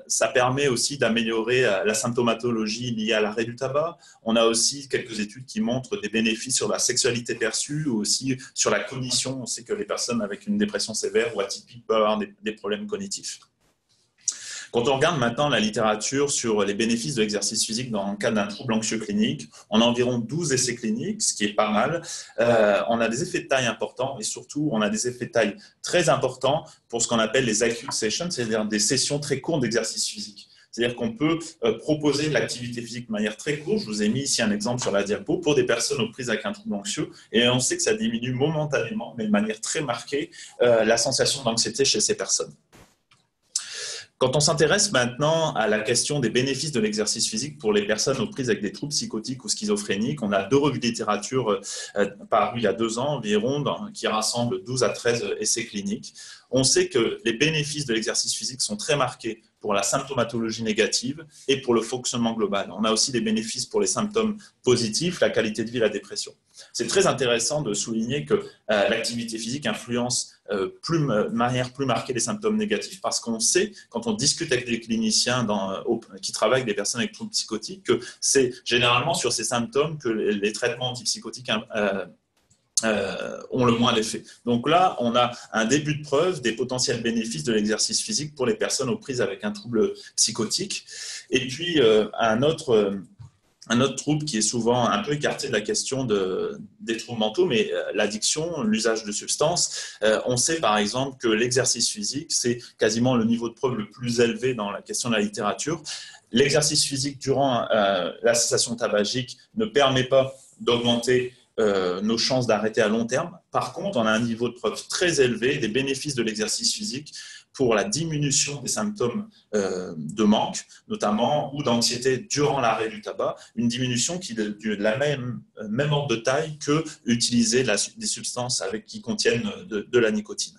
ça permet aussi d'améliorer la symptomatologie liée à l'arrêt du tabac. On a aussi quelques études qui montrent des bénéfices sur la sexualité perçue ou aussi sur la cognition. On sait que les personnes avec une dépression sévère ou atypique peuvent avoir des problèmes cognitifs. Quand on regarde maintenant la littérature sur les bénéfices de l'exercice physique dans le cadre d'un trouble anxieux clinique, on a environ 12 essais cliniques, ce qui est pas mal. On a des effets de taille importants et surtout, on a des effets de taille très importants pour ce qu'on appelle les acute sessions, c'est-à-dire des sessions très courtes d'exercice physique. C'est-à-dire qu'on peut proposer de l'activité physique de manière très courte. Je vous ai mis ici un exemple sur la diapo pour des personnes aux prises avec un trouble anxieux. Et on sait que ça diminue momentanément, mais de manière très marquée, la sensation d'anxiété chez ces personnes. Quand on s'intéresse maintenant à la question des bénéfices de l'exercice physique pour les personnes aux prises avec des troubles psychotiques ou schizophréniques, on a 2 revues de littérature parues il y a 2 ans environ qui rassemblent 12 à 13 essais cliniques. On sait que les bénéfices de l'exercice physique sont très marqués pour la symptomatologie négative et pour le fonctionnement global. On a aussi des bénéfices pour les symptômes positifs, la qualité de vie, la dépression. C'est très intéressant de souligner que l'activité physique influence de manière plus marquée les symptômes négatifs parce qu'on sait, quand on discute avec des cliniciens qui travaillent avec des personnes avec troubles psychotiques, que c'est généralement sur ces symptômes que les traitements antipsychotiques ont le moins d'effet. Donc là, on a un début de preuve des potentiels bénéfices de l'exercice physique pour les personnes aux prises avec un trouble psychotique. Et puis, un autre trouble qui est souvent un peu écarté de la question des troubles mentaux, mais l'addiction, l'usage de substances. On sait par exemple que l'exercice physique, c'est quasiment le niveau de preuve le plus élevé dans la question de la littérature. L'exercice physique durant la cessation tabagique ne permet pas d'augmenter nos chances d'arrêter à long terme. Par contre, on a un niveau de preuve très élevé des bénéfices de l'exercice physique pour la diminution des symptômes de manque, notamment, ou d'anxiété durant l'arrêt du tabac, une diminution qui est de la même ordre de taille que utiliser des substances qui contiennent de la nicotine.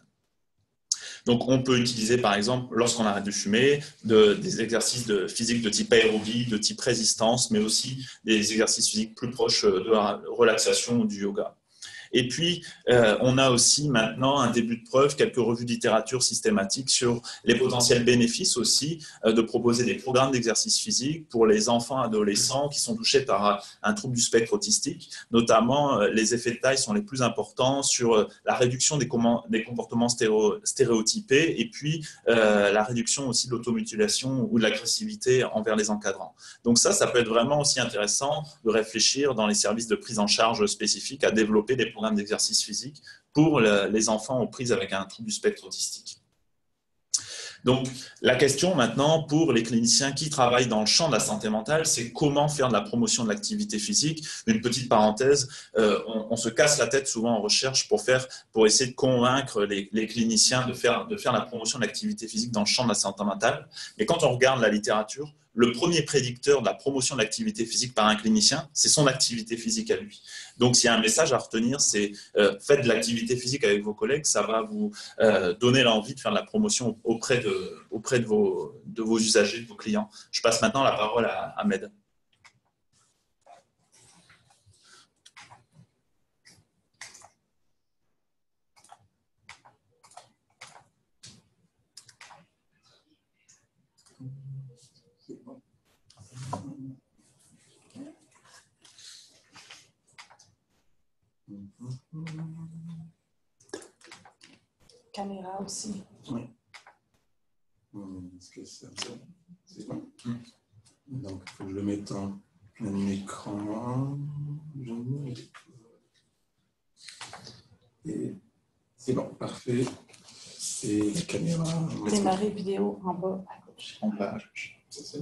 Donc, on peut utiliser, par exemple, lorsqu'on arrête de fumer, des exercices physiques de type aérobie, de type résistance, mais aussi des exercices physiques plus proches de la relaxation ou du yoga. Et puis, on a aussi maintenant un début de preuve, quelques revues de littérature systématiques sur les potentiels bénéfices aussi de proposer des programmes d'exercice physique pour les enfants et adolescents qui sont touchés par un trouble du spectre autistique. Notamment, les effets de taille sont les plus importants sur la réduction des comportements stéréotypés et puis la réduction aussi de l'automutilation ou de l'agressivité envers les encadrants. Donc ça peut être vraiment aussi intéressant de réfléchir dans les services de prise en charge spécifiques à développer des programmes d'exercice physique pour les enfants aux prises avec un trouble du spectre autistique. Donc, la question maintenant pour les cliniciens qui travaillent dans le champ de la santé mentale, c'est comment faire de la promotion de l'activité physique. Une petite parenthèse, on se casse la tête souvent en recherche pour essayer de convaincre les cliniciens de faire la promotion de l'activité physique dans le champ de la santé mentale. Mais quand on regarde la littérature, le premier prédicteur de la promotion de l'activité physique par un clinicien, c'est son activité physique à lui. Donc, s'il y a un message à retenir, c'est faites de l'activité physique avec vos collègues, ça va vous donner l'envie de faire de la promotion auprès de vos usagers, de vos clients. Je passe maintenant la parole à Ahmed. Caméra aussi. Oui. Est-ce que c'est bon? Donc, il faut que je le mette en plein écran. Et c'est bon, parfait. C'est la caméra. Démarrer vidéo en bas à gauche. En bas à gauche. C'est ça.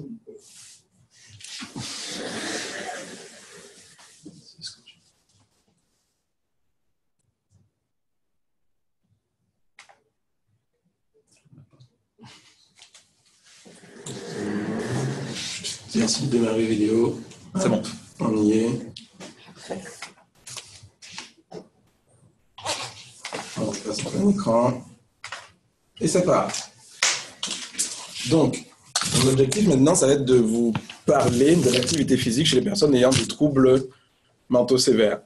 Merci de démarrer vidéo. C'est bon. On y est. Parfait. Donc, je passe en plein écran. Et ça part. Donc, l'objectif maintenant, ça va être de vous parler de l'activité physique chez les personnes ayant des troubles mentaux sévères.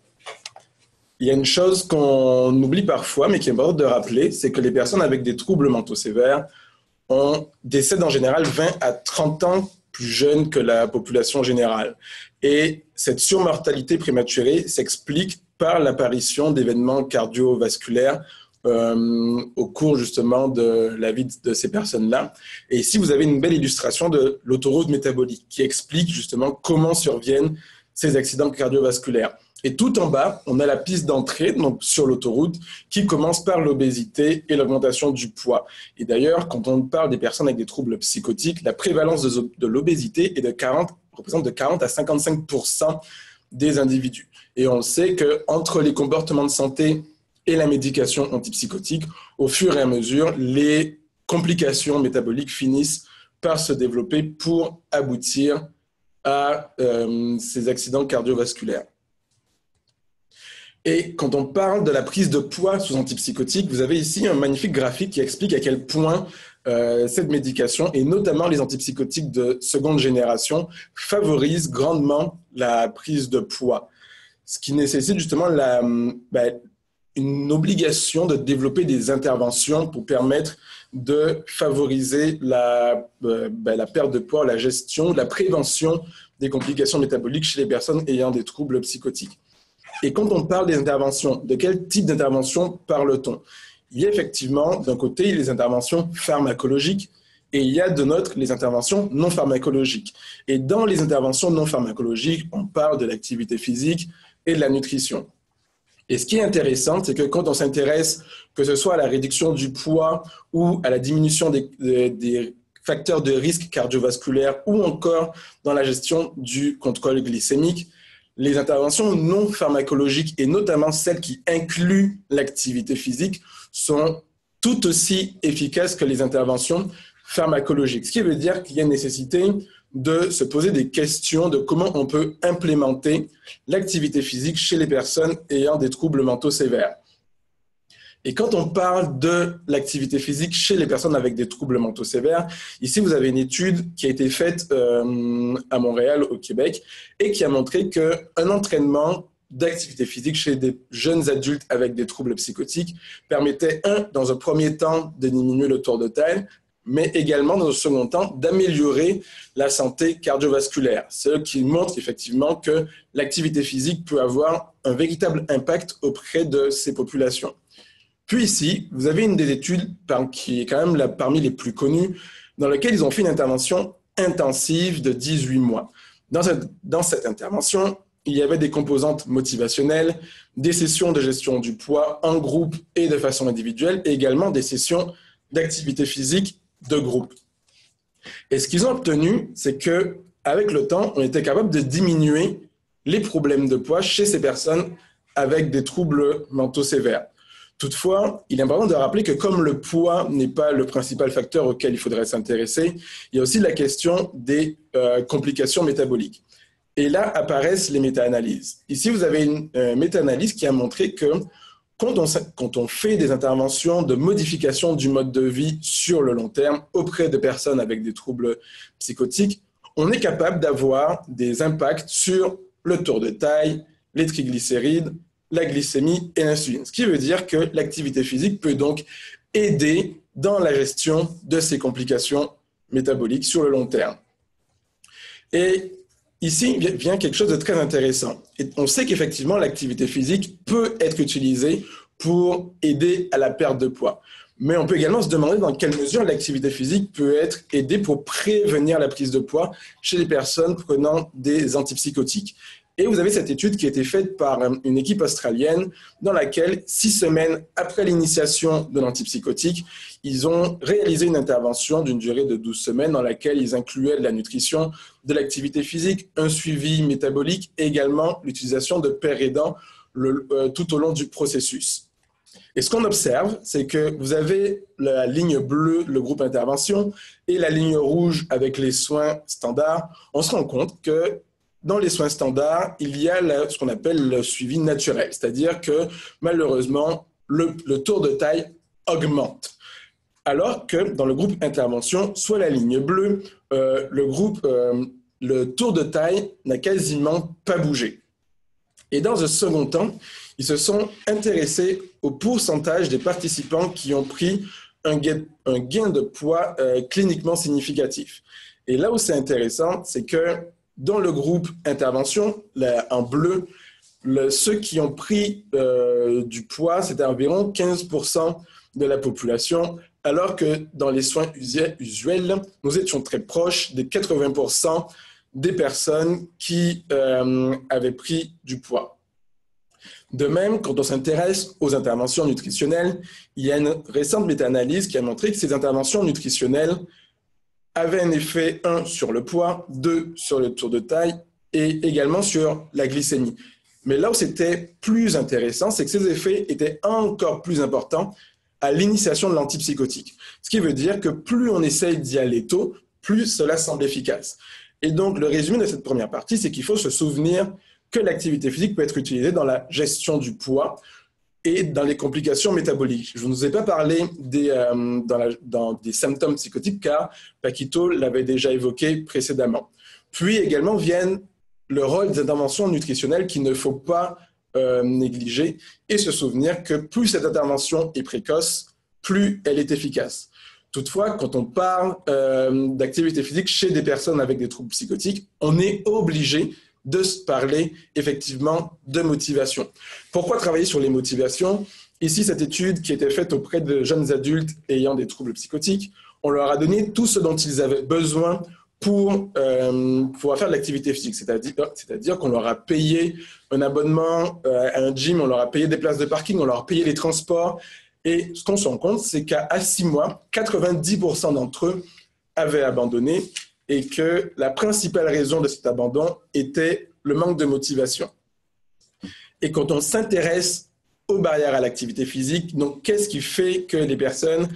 Il y a une chose qu'on oublie parfois, mais qui est importante de rappeler, c'est que les personnes avec des troubles mentaux sévères décèdent en général 20 à 30 ans plus jeunes que la population générale. Et cette surmortalité prématurée s'explique par l'apparition d'événements cardiovasculaires au cours justement de la vie de ces personnes-là. Et ici, vous avez une belle illustration de l'autoroute métabolique qui explique justement comment surviennent ces accidents cardiovasculaires. Et tout en bas, on a la piste d'entrée donc sur l'autoroute qui commence par l'obésité et l'augmentation du poids. Et d'ailleurs, quand on parle des personnes avec des troubles psychotiques, la prévalence de l'obésité représente de 40 à 55% des individus. Et on sait qu'entre les comportements de santé et la médication antipsychotique, au fur et à mesure, les complications métaboliques finissent par se développer pour aboutir à ces accidents cardiovasculaires. Et quand on parle de la prise de poids sous antipsychotiques, vous avez ici un magnifique graphique qui explique à quel point cette médication, et notamment les antipsychotiques de seconde génération, favorisent grandement la prise de poids. Ce qui nécessite justement une obligation de développer des interventions pour permettre de favoriser la perte de poids, la gestion, la prévention des complications métaboliques chez les personnes ayant des troubles psychotiques. Et quand on parle des interventions, de quel type d'intervention parle-t-on? Il y a effectivement, d'un côté, les interventions pharmacologiques et il y a de l'autre les interventions non pharmacologiques. Et dans les interventions non pharmacologiques, on parle de l'activité physique et de la nutrition. Et ce qui est intéressant, c'est que quand on s'intéresse, que ce soit à la réduction du poids ou à la diminution des facteurs de risque cardiovasculaire ou encore dans la gestion du contrôle glycémique, les interventions non pharmacologiques et notamment celles qui incluent l'activité physique sont tout aussi efficaces que les interventions pharmacologiques. Ce qui veut dire qu'il y a une nécessité de se poser des questions de comment on peut implémenter l'activité physique chez les personnes ayant des troubles mentaux sévères. Et quand on parle de l'activité physique chez les personnes avec des troubles mentaux sévères, ici vous avez une étude qui a été faite à Montréal, au Québec, et qui a montré qu'un entraînement d'activité physique chez des jeunes adultes avec des troubles psychotiques permettait, dans un premier temps, de diminuer le tour de taille, mais également, dans un second temps, d'améliorer la santé cardiovasculaire. Ce qui montre effectivement que l'activité physique peut avoir un véritable impact auprès de ces populations. Puis ici, vous avez une des études qui est quand même parmi les plus connues, dans laquelle ils ont fait une intervention intensive de 18 mois. Dans cette intervention, il y avait des composantes motivationnelles, des sessions de gestion du poids en groupe et de façon individuelle, et également des sessions d'activité physique de groupe. Et ce qu'ils ont obtenu, c'est qu'avec le temps, on était capable de diminuer les problèmes de poids chez ces personnes avec des troubles mentaux sévères. Toutefois, il est important de rappeler que comme le poids n'est pas le principal facteur auquel il faudrait s'intéresser, il y a aussi la question des complications métaboliques. Et là apparaissent les méta-analyses. Ici, vous avez une méta-analyse qui a montré que quand on fait des interventions de modification du mode de vie sur le long terme auprès de personnes avec des troubles psychotiques, on est capable d'avoir des impacts sur le tour de taille, les triglycérides, la glycémie et l'insuline. Ce qui veut dire que l'activité physique peut donc aider dans la gestion de ces complications métaboliques sur le long terme. Et ici vient quelque chose de très intéressant. Et on sait qu'effectivement, l'activité physique peut être utilisée pour aider à la perte de poids. Mais on peut également se demander dans quelle mesure l'activité physique peut être aidée pour prévenir la prise de poids chez les personnes prenant des antipsychotiques. Et vous avez cette étude qui a été faite par une équipe australienne dans laquelle, 6 semaines après l'initiation de l'antipsychotique, ils ont réalisé une intervention d'une durée de 12 semaines dans laquelle ils incluaient de la nutrition, de l'activité physique, un suivi métabolique et également l'utilisation de pairs aidants tout au long du processus. Et ce qu'on observe, c'est que vous avez la ligne bleue, le groupe intervention, et la ligne rouge avec les soins standards. On se rend compte que dans les soins standards, il y a ce qu'on appelle le suivi naturel, c'est-à-dire que malheureusement, le tour de taille augmente. Alors que dans le groupe intervention, soit la ligne bleue, le tour de taille n'a quasiment pas bougé. Et dans un second temps, ils se sont intéressés au pourcentage des participants qui ont pris un gain de poids cliniquement significatif. Et là où c'est intéressant, c'est que dans le groupe intervention, en bleu, ceux qui ont pris du poids, c'était environ 15% de la population, alors que dans les soins usuels, nous étions très proches des 80% des personnes qui avaient pris du poids. De même, quand on s'intéresse aux interventions nutritionnelles, il y a une récente méta-analyse qui a montré que ces interventions nutritionnelles avaient un effet, 1, sur le poids, 2, sur le tour de taille et également sur la glycémie. Mais là où c'était plus intéressant, c'est que ces effets étaient encore plus importants à l'initiation de l'antipsychotique. Ce qui veut dire que plus on essaye d'y aller tôt, plus cela semble efficace. Et donc, le résumé de cette première partie, c'est qu'il faut se souvenir que l'activité physique peut être utilisée dans la gestion du poids et dans les complications métaboliques. Je ne vous ai pas parlé dans des symptômes psychotiques car Paquito l'avait déjà évoqué précédemment. Puis également viennent le rôle des interventions nutritionnelles qu'il ne faut pas négliger et se souvenir que plus cette intervention est précoce, plus elle est efficace. Toutefois, quand on parle d'activité physique chez des personnes avec des troubles psychotiques, on est obligé de se parler effectivement de motivation. Pourquoi travailler sur les motivations? Ici, cette étude qui était faite auprès de jeunes adultes ayant des troubles psychotiques, on leur a donné tout ce dont ils avaient besoin pour pouvoir faire de l'activité physique, c'est-à-dire qu'on leur a payé un abonnement à un gym, on leur a payé des places de parking, on leur a payé les transports. Et ce qu'on se rend compte, c'est qu'à 6 mois, 90% d'entre eux avaient abandonné et que la principale raison de cet abandon était le manque de motivation. Et quand on s'intéresse aux barrières à l'activité physique, donc qu'est-ce qui fait que les personnes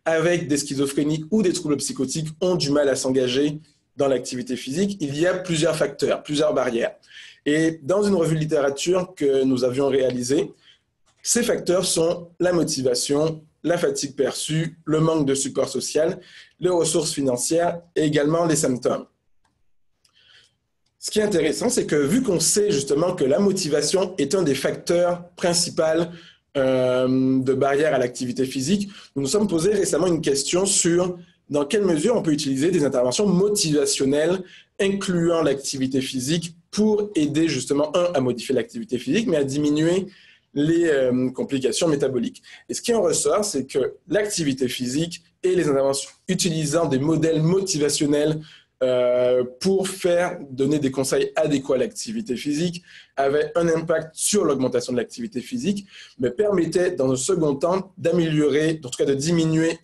avec des schizophrénies ou des troubles psychotiques ont du mal à s'engager dans l'activité physique? Il y a plusieurs facteurs, plusieurs barrières. Et dans une revue de littérature que nous avions réalisée, ces facteurs sont la motivation, la fatigue perçue, le manque de support social, les ressources financières et également les symptômes. Ce qui est intéressant, c'est que vu qu'on sait justement que la motivation est un des facteurs principaux de barrière à l'activité physique, nous nous sommes posé récemment une question sur dans quelle mesure on peut utiliser des interventions motivationnelles incluant l'activité physique pour aider justement, à modifier l'activité physique, mais à diminuer les complications métaboliques. Et ce qui en ressort, c'est que l'activité physique et les interventions utilisant des modèles motivationnels pour donner des conseils adéquats à l'activité physique avaient un impact sur l'augmentation de l'activité physique, mais permettaient dans un second temps d'améliorer, en tout cas de diminuer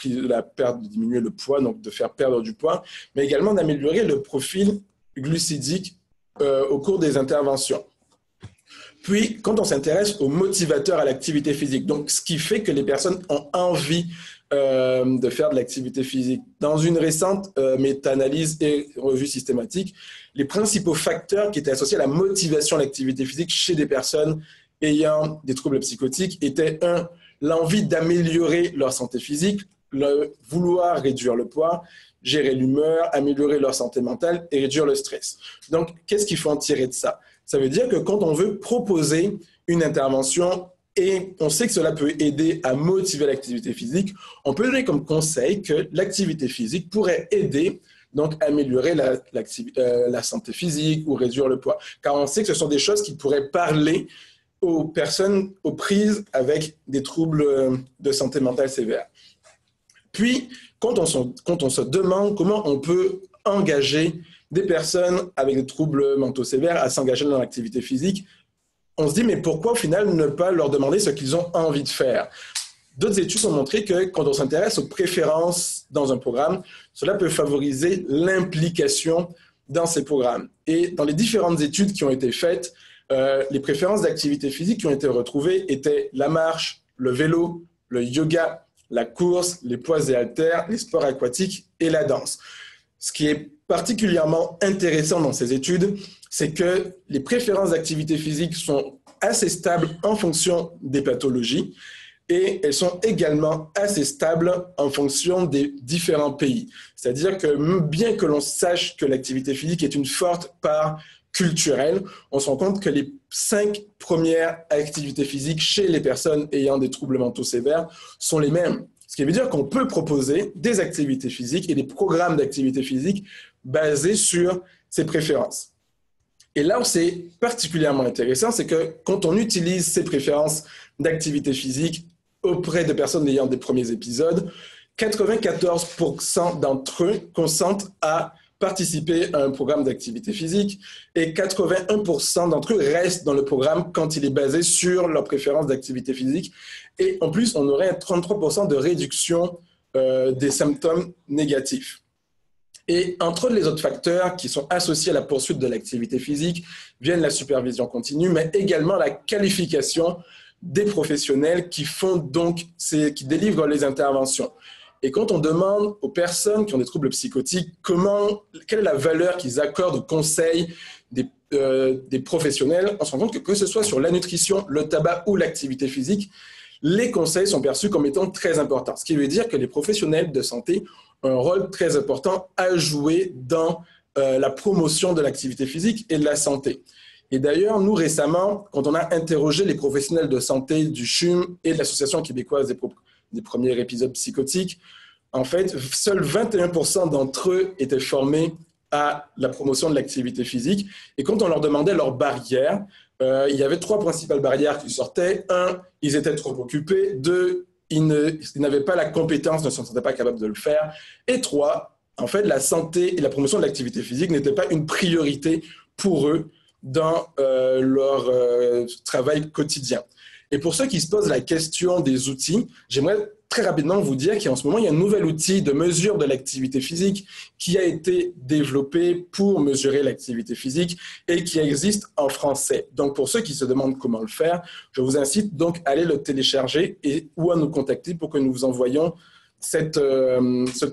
diminuer le poids, donc de faire perdre du poids, mais également d'améliorer le profil glucidique au cours des interventions. Puis, quand on s'intéresse aux motivateurs à l'activité physique, donc ce qui fait que les personnes ont envie de faire de l'activité physique. Dans une récente méta-analyse et revue systématique, les principaux facteurs qui étaient associés à la motivation à l'activité physique chez des personnes ayant des troubles psychotiques étaient l'envie d'améliorer leur santé physique, vouloir réduire le poids, gérer l'humeur, améliorer leur santé mentale et réduire le stress. Donc, qu'est-ce qu'il faut en tirer de ça? Ça veut dire que quand on veut proposer une intervention et on sait que cela peut aider à motiver l'activité physique, on peut donner comme conseil que l'activité physique pourrait aider donc à améliorer la santé physique ou réduire le poids. Car on sait que ce sont des choses qui pourraient parler aux personnes aux prises avec des troubles de santé mentale sévères. Puis, quand on se demande comment on peut engager des personnes avec des troubles mentaux sévères à s'engager dans l'activité physique, on se dit, mais pourquoi au final ne pas leur demander ce qu'ils ont envie de faire? D'autres études ont montré que quand on s'intéresse aux préférences dans un programme, cela peut favoriser l'implication dans ces programmes. Et dans les différentes études qui ont été faites, les préférences d'activité physique qui ont été retrouvées étaient la marche, le vélo, le yoga, la course, les poids et haltères, les sports aquatiques et la danse. Ce qui est particulièrement intéressant dans ces études, c'est que les préférences d'activité physique sont assez stables en fonction des pathologies et elles sont également assez stables en fonction des différents pays. C'est-à-dire que bien que l'on sache que l'activité physique est une forte part culturelle, on se rend compte que les 5 premières activités physiques chez les personnes ayant des troubles mentaux sévères sont les mêmes. Ce qui veut dire qu'on peut proposer des activités physiques et des programmes d'activité physique basés sur ces préférences. Et là où c'est particulièrement intéressant, c'est que quand on utilise ces préférences d'activité physique auprès de personnes ayant des premiers épisodes, 94% d'entre eux consentent à participer à un programme d'activité physique et 81% d'entre eux restent dans le programme quand il est basé sur leurs préférences d'activité physique. Et en plus, on aurait 33% de réduction des symptômes négatifs. Et entre les autres facteurs qui sont associés à la poursuite de l'activité physique viennent la supervision continue, mais également la qualification des professionnels qui délivrent les interventions. Et quand on demande aux personnes qui ont des troubles psychotiques quelle est la valeur qu'ils accordent aux conseils des professionnels, on se rend compte que ce soit sur la nutrition, le tabac ou l'activité physique, les conseils sont perçus comme étant très importants. Ce qui veut dire que les professionnels de santé ont un rôle très important à jouer dans la promotion de l'activité physique et de la santé. Et d'ailleurs, nous récemment, quand on a interrogé les professionnels de santé du CHUM et de l'Association québécoise des premiers épisodes psychotiques, en fait, seuls 21% d'entre eux étaient formés à la promotion de l'activité physique. Et quand on leur demandait leurs barrières, il y avait 3 principales barrières qui sortaient. 1, ils étaient trop occupés. 2, ils n'avaient pas la compétence, ne se sentaient pas capables de le faire. Et 3, en fait, la santé et la promotion de l'activité physique n'étaient pas une priorité pour eux dans leur travail quotidien. Et pour ceux qui se posent la question des outils, j'aimerais très rapidement vous dire qu'en ce moment, il y a un nouvel outil de mesure de l'activité physique qui a été développé pour mesurer l'activité physique et qui existe en français. Donc, pour ceux qui se demandent comment le faire, je vous incite donc à aller le télécharger ou à nous contacter pour que nous vous envoyions cet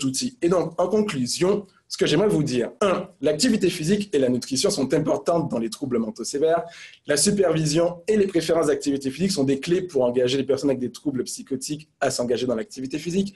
outil. Et donc, en conclusion, ce que j'aimerais vous dire, 1, l'activité physique et la nutrition sont importantes dans les troubles mentaux sévères. La supervision et les préférences d'activité physique sont des clés pour engager les personnes avec des troubles psychotiques à s'engager dans l'activité physique.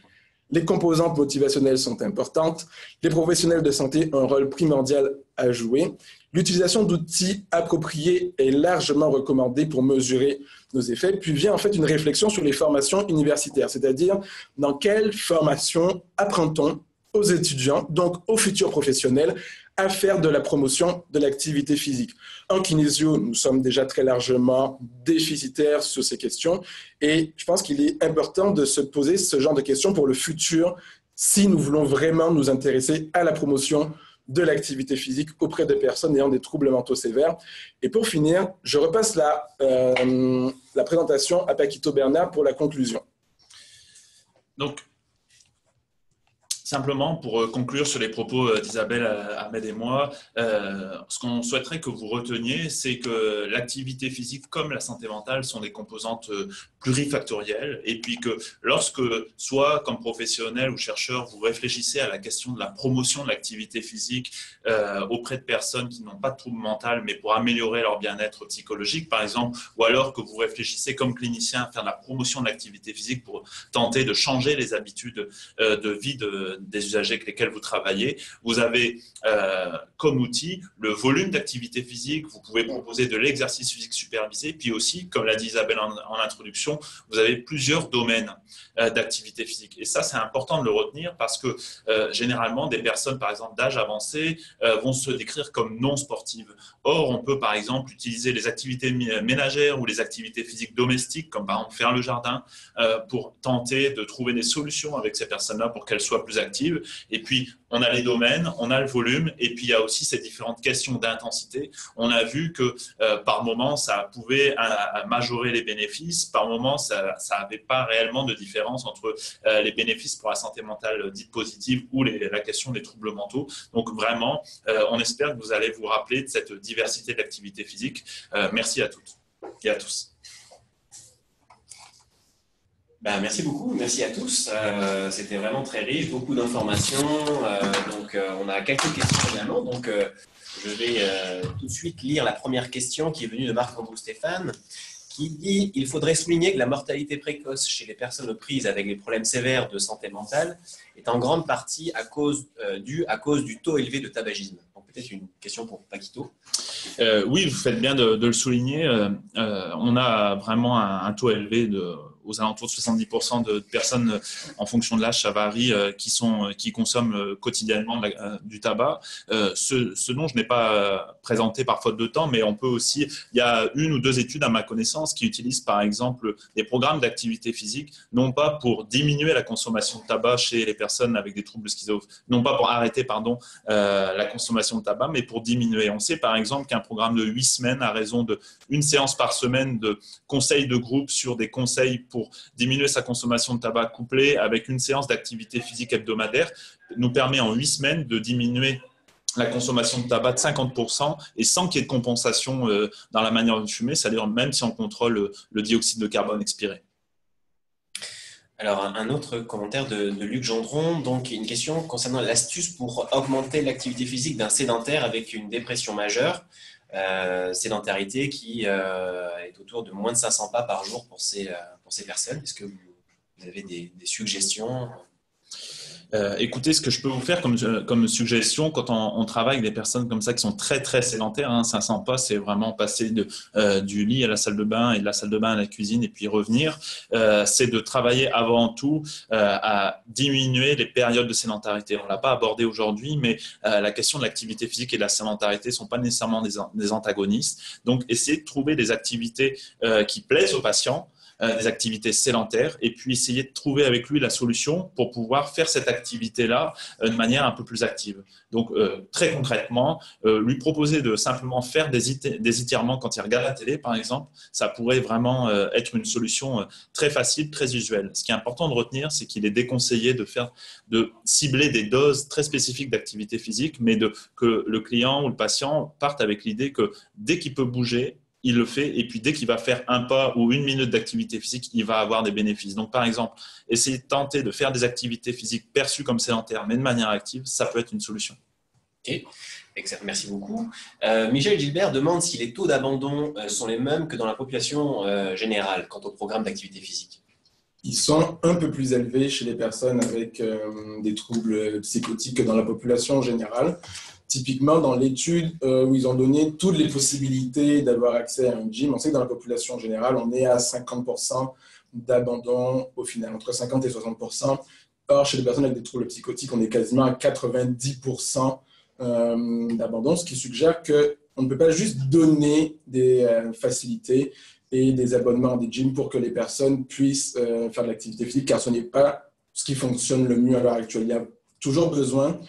Les composantes motivationnelles sont importantes. Les professionnels de santé ont un rôle primordial à jouer. L'utilisation d'outils appropriés est largement recommandée pour mesurer nos effets. Puis vient en fait une réflexion sur les formations universitaires, c'est-à-dire dans quelle formation apprend-on aux étudiants, donc aux futurs professionnels, à faire de la promotion de l'activité physique. En kinésio, nous sommes déjà très largement déficitaires sur ces questions et je pense qu'il est important de se poser ce genre de questions pour le futur si nous voulons vraiment nous intéresser à la promotion de l'activité physique auprès de personnes ayant des troubles mentaux sévères. Et pour finir, je repasse la présentation à Paquito Bernard pour la conclusion. Donc, simplement, pour conclure sur les propos d'Isabelle, Ahmed et moi, ce qu'on souhaiterait que vous reteniez, c'est que l'activité physique comme la santé mentale sont des composantes plurifactorielles et puis que lorsque, soit comme professionnel ou chercheur, vous réfléchissez à la question de la promotion de l'activité physique auprès de personnes qui n'ont pas de trouble mental, mais pour améliorer leur bien-être psychologique, par exemple, ou alors que vous réfléchissez comme clinicien à faire de la promotion de l'activité physique pour tenter de changer les habitudes de vie des usagers avec lesquels vous travaillez. Vous avez comme outil le volume d'activité physique, vous pouvez proposer de l'exercice physique supervisé, puis aussi, comme l'a dit Isabelle en introduction, vous avez plusieurs domaines d'activité physique. Et ça, c'est important de le retenir parce que généralement, des personnes, par exemple, d'âge avancé, vont se décrire comme non sportives. Or, on peut, par exemple, utiliser les activités ménagères ou les activités physiques domestiques, comme par exemple faire le jardin, pour tenter de trouver des solutions avec ces personnes-là pour qu'elles soient plus actives. Et puis, on a les domaines, on a le volume, et puis il y a aussi ces différentes questions d'intensité. On a vu que par moment, ça pouvait majorer les bénéfices, par moment, ça n'avait pas réellement de différence entre les bénéfices pour la santé mentale dite positive ou la question des troubles mentaux. Donc vraiment, on espère que vous allez vous rappeler de cette diversité d'activités physiques. Merci à toutes et à tous. Ben, merci beaucoup, merci à tous. C'était vraiment très riche, beaucoup d'informations. On a quelques questions également. Donc, je vais tout de suite lire la première question qui est venue de Marc-Andrew Stéphane, qui dit « Il faudrait souligner que la mortalité précoce chez les personnes aux prises avec des problèmes sévères de santé mentale est en grande partie due à cause du taux élevé de tabagisme. » Donc, peut-être une question pour Paquito. Oui, vous faites bien de le souligner. On a vraiment un taux élevé aux alentours de 70% de personnes en fonction de l'âge, ça varie, qui consomment quotidiennement du tabac. Ce dont je n'ai pas présenté par faute de temps, mais on peut aussi, il y a 1 ou 2 études à ma connaissance qui utilisent par exemple des programmes d'activité physique, non pas pour diminuer la consommation de tabac chez les personnes avec des troubles schizophrènes, non pas pour arrêter, la consommation de tabac, mais pour diminuer. On sait par exemple qu'un programme de 8 semaines à raison d'1 séance par semaine de conseils de groupe sur des conseils pour diminuer sa consommation de tabac couplée avec une séance d'activité physique hebdomadaire nous permet en 8 semaines de diminuer la consommation de tabac de 50% et sans qu'il y ait de compensation dans la manière de fumer, c'est-à-dire même si on contrôle le dioxyde de carbone expiré. Alors, un autre commentaire de Luc Gendron, donc une question concernant l'astuce pour augmenter l'activité physique d'un sédentaire avec une dépression majeure. Sédentarité qui est autour de moins de 500 pas par jour pour ces personnes. Est-ce que vous avez des suggestions ? Écoutez, ce que je peux vous faire comme suggestion quand on travaille avec des personnes comme ça qui sont très très sédentaires, hein, 500 pas, c'est vraiment passer du lit à la salle de bain et de la salle de bain à la cuisine et puis revenir, c'est de travailler avant tout à diminuer les périodes de sédentarité. On ne l'a pas abordé aujourd'hui, mais la question de l'activité physique et de la sédentarité ne sont pas nécessairement des antagonistes. Donc, essayez de trouver des activités qui plaisent aux patients, des activités sédentaires, et puis essayer de trouver avec lui la solution pour pouvoir faire cette activité-là de manière un peu plus active. Donc, très concrètement, lui proposer de simplement faire des étirements quand il regarde la télé, par exemple, ça pourrait vraiment être une solution très facile, très usuelle. Ce qui est important de retenir, c'est qu'il est déconseillé de cibler des doses très spécifiques d'activité physique, mais que le client ou le patient parte avec l'idée que dès qu'il peut bouger, il le fait, et puis dès qu'il va faire un pas ou une minute d'activité physique, il va avoir des bénéfices. Donc, par exemple, essayer de tenter de faire des activités physiques perçues comme sédentaires, mais de manière active, ça peut être une solution. Ok, merci beaucoup. Michel Gilbert demande si les taux d'abandon sont les mêmes que dans la population générale quant au programme d'activité physique. Ils sont un peu plus élevés chez les personnes avec des troubles psychotiques que dans la population générale. Typiquement, dans l'étude où ils ont donné toutes les possibilités d'avoir accès à un gym, on sait que dans la population générale, on est à 50% d'abandon au final, entre 50 et 60%. Or, chez les personnes avec des troubles psychotiques, on est quasiment à 90% d'abandon, ce qui suggère qu'on ne peut pas juste donner des facilités et des abonnements à des gyms pour que les personnes puissent faire de l'activité physique, car ce n'est pas ce qui fonctionne le mieux à l'heure actuelle. Il y a toujours besoin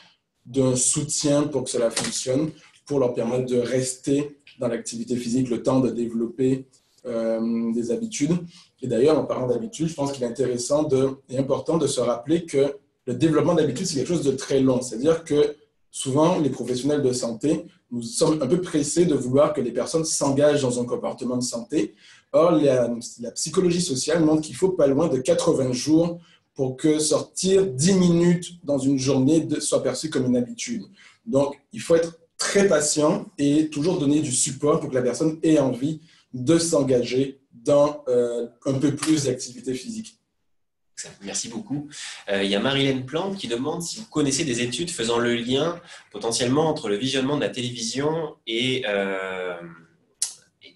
d'un soutien pour que cela fonctionne, pour leur permettre de rester dans l'activité physique le temps de développer des habitudes. Et d'ailleurs, en parlant d'habitudes, je pense qu'il est intéressant et important de se rappeler que le développement d'habitudes, c'est quelque chose de très long. C'est-à-dire que souvent, les professionnels de santé, nous sommes un peu pressés de vouloir que les personnes s'engagent dans un comportement de santé. Or, la psychologie sociale montre qu'il faut pas loin de 80 jours pour que sortir 10 minutes dans une journée soit perçu comme une habitude. Donc, il faut être très patient et toujours donner du support pour que la personne ait envie de s'engager dans un peu plus d'activité physique. Merci beaucoup. Il y a Marilène Plante qui demande si vous connaissez des études faisant le lien potentiellement entre le visionnement de la télévision et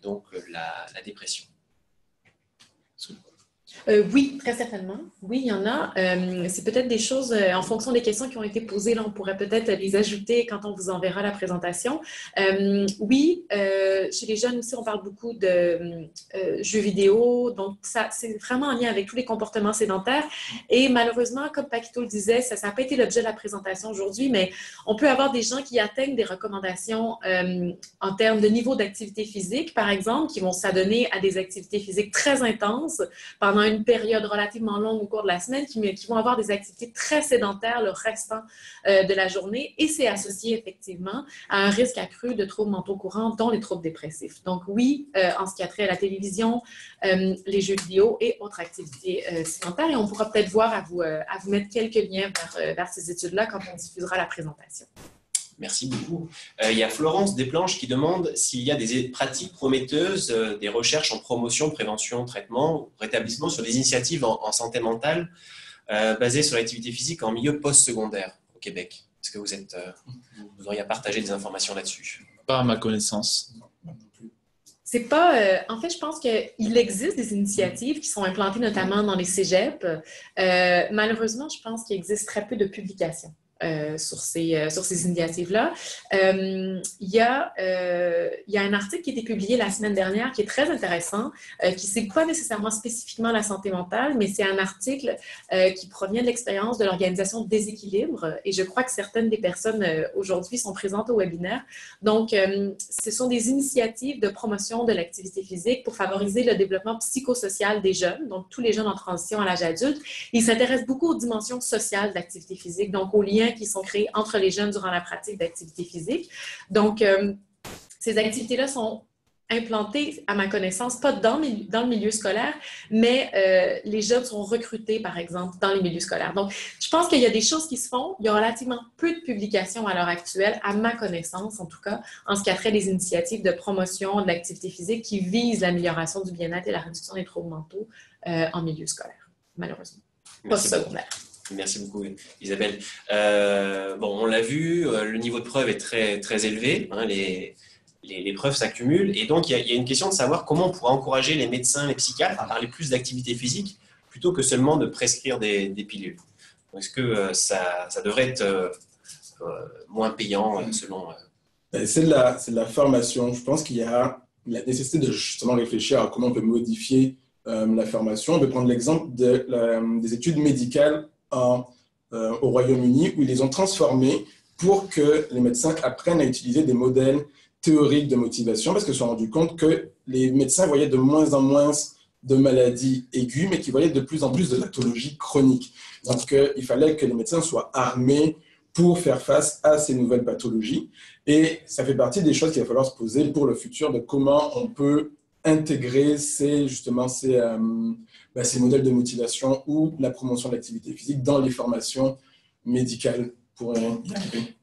donc la dépression. Oui, très certainement. Oui, il y en a. C'est peut-être des choses, en fonction des questions qui ont été posées, là, on pourrait peut-être les ajouter quand on vous enverra la présentation. Oui, chez les jeunes aussi, on parle beaucoup de jeux vidéo. Donc, ça, c'est vraiment en lien avec tous les comportements sédentaires. Et malheureusement, comme Paquito le disait, ça n'a pas été l'objet de la présentation aujourd'hui, mais on peut avoir des gens qui atteignent des recommandations en termes de niveau d'activité physique, par exemple, qui vont s'adonner à des activités physiques très intenses pendant une période relativement longue au cours de la semaine, qui vont avoir des activités très sédentaires le restant de la journée, et c'est associé effectivement à un risque accru de troubles mentaux courants, dont les troubles dépressifs. Donc oui, en ce qui a trait à la télévision, les jeux vidéo et autres activités sédentaires, et on pourra peut-être voir à vous mettre quelques liens vers ces études-là quand on diffusera la présentation. Merci beaucoup. Il y a Florence Desplanches qui demande s'il y a des pratiques prometteuses, des recherches en promotion, prévention, traitement, rétablissement sur des initiatives en santé mentale basées sur l'activité physique en milieu post-secondaire au Québec. Est-ce que vous auriez à partager des informations là-dessus? Pas à ma connaissance. C'est pas. En fait, je pense qu'il existe des initiatives qui sont implantées notamment dans les cégeps. Malheureusement, je pense qu'il existe très peu de publications sur ces initiatives-là. Il y a un article qui a été publié la semaine dernière qui est très intéressant, qui n'est pas nécessairement spécifiquement la santé mentale, mais c'est un article qui provient de l'expérience de l'organisation Déséquilibre, et je crois que certaines des personnes aujourd'hui sont présentes au webinaire. Donc, ce sont des initiatives de promotion de l'activité physique pour favoriser le développement psychosocial des jeunes, donc tous les jeunes en transition à l'âge adulte. Ils s'intéressent beaucoup aux dimensions sociales de l'activité physique, donc aux liens qui sont créés entre les jeunes durant la pratique d'activité physique. Donc, ces activités-là sont implantées, à ma connaissance, pas dans le milieu scolaire, mais les jeunes sont recrutés, par exemple, dans les milieux scolaires. Donc, je pense qu'il y a des choses qui se font. Il y a relativement peu de publications à l'heure actuelle, à ma connaissance, en tout cas, en ce qui a trait des initiatives de promotion de l'activité physique qui visent l'amélioration du bien-être et la réduction des troubles mentaux en milieu scolaire, malheureusement. Pas secondaire. Merci beaucoup, Isabelle. On l'a vu, le niveau de preuve est très, très élevé. Hein, les preuves s'accumulent. Et donc, il y a une question de savoir comment on pourra encourager les médecins, les psychiatres à parler plus d'activité physique plutôt que seulement de prescrire des pilules. Est-ce que ça devrait être moins payant selon… C'est de la formation. Je pense qu'il y a la nécessité de justement réfléchir à comment on peut modifier la formation. On peut prendre l'exemple des études médicales au Royaume-Uni où ils les ont transformées pour que les médecins apprennent à utiliser des modèles théoriques de motivation parce qu'ils se sont rendus compte que les médecins voyaient de moins en moins de maladies aiguës, mais qu'ils voyaient de plus en plus de pathologies chroniques. Donc, il fallait que les médecins soient armés pour faire face à ces nouvelles pathologies. Et ça fait partie des choses qu'il va falloir se poser pour le futur, de comment on peut intégrer ces modèles de motivation ou la promotion de l'activité physique dans les formations médicales.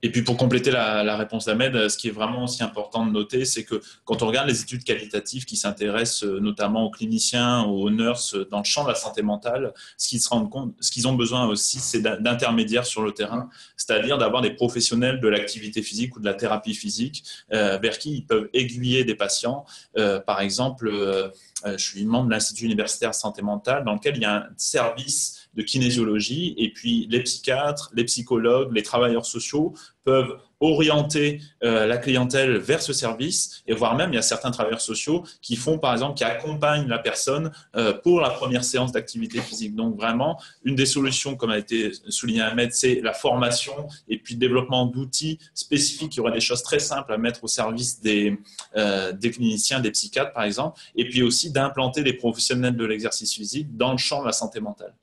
Et puis pour compléter la réponse d'Ahmed, ce qui est vraiment aussi important de noter, c'est que quand on regarde les études qualitatives qui s'intéressent notamment aux cliniciens, aux nurses dans le champ de la santé mentale, ce qu'ils se rendent compte, ce qu'ils ont besoin aussi, c'est d'intermédiaires sur le terrain, c'est-à-dire d'avoir des professionnels de l'activité physique ou de la thérapie physique vers qui ils peuvent aiguiller des patients. Par exemple, je suis membre de l'Institut universitaire santé mentale dans lequel il y a un service de kinésiologie et puis les psychiatres, les psychologues, les travailleurs sociaux peuvent orienter la clientèle vers ce service et voire même il y a certains travailleurs sociaux qui font par exemple, qui accompagnent la personne pour la première séance d'activité physique. Donc vraiment, une des solutions comme a été souligné à Ahmed, c'est la formation et puis le développement d'outils spécifiques. Il y aura des choses très simples à mettre au service des cliniciens, des psychiatres par exemple, et puis aussi d'implanter des professionnels de l'exercice physique dans le champ de la santé mentale.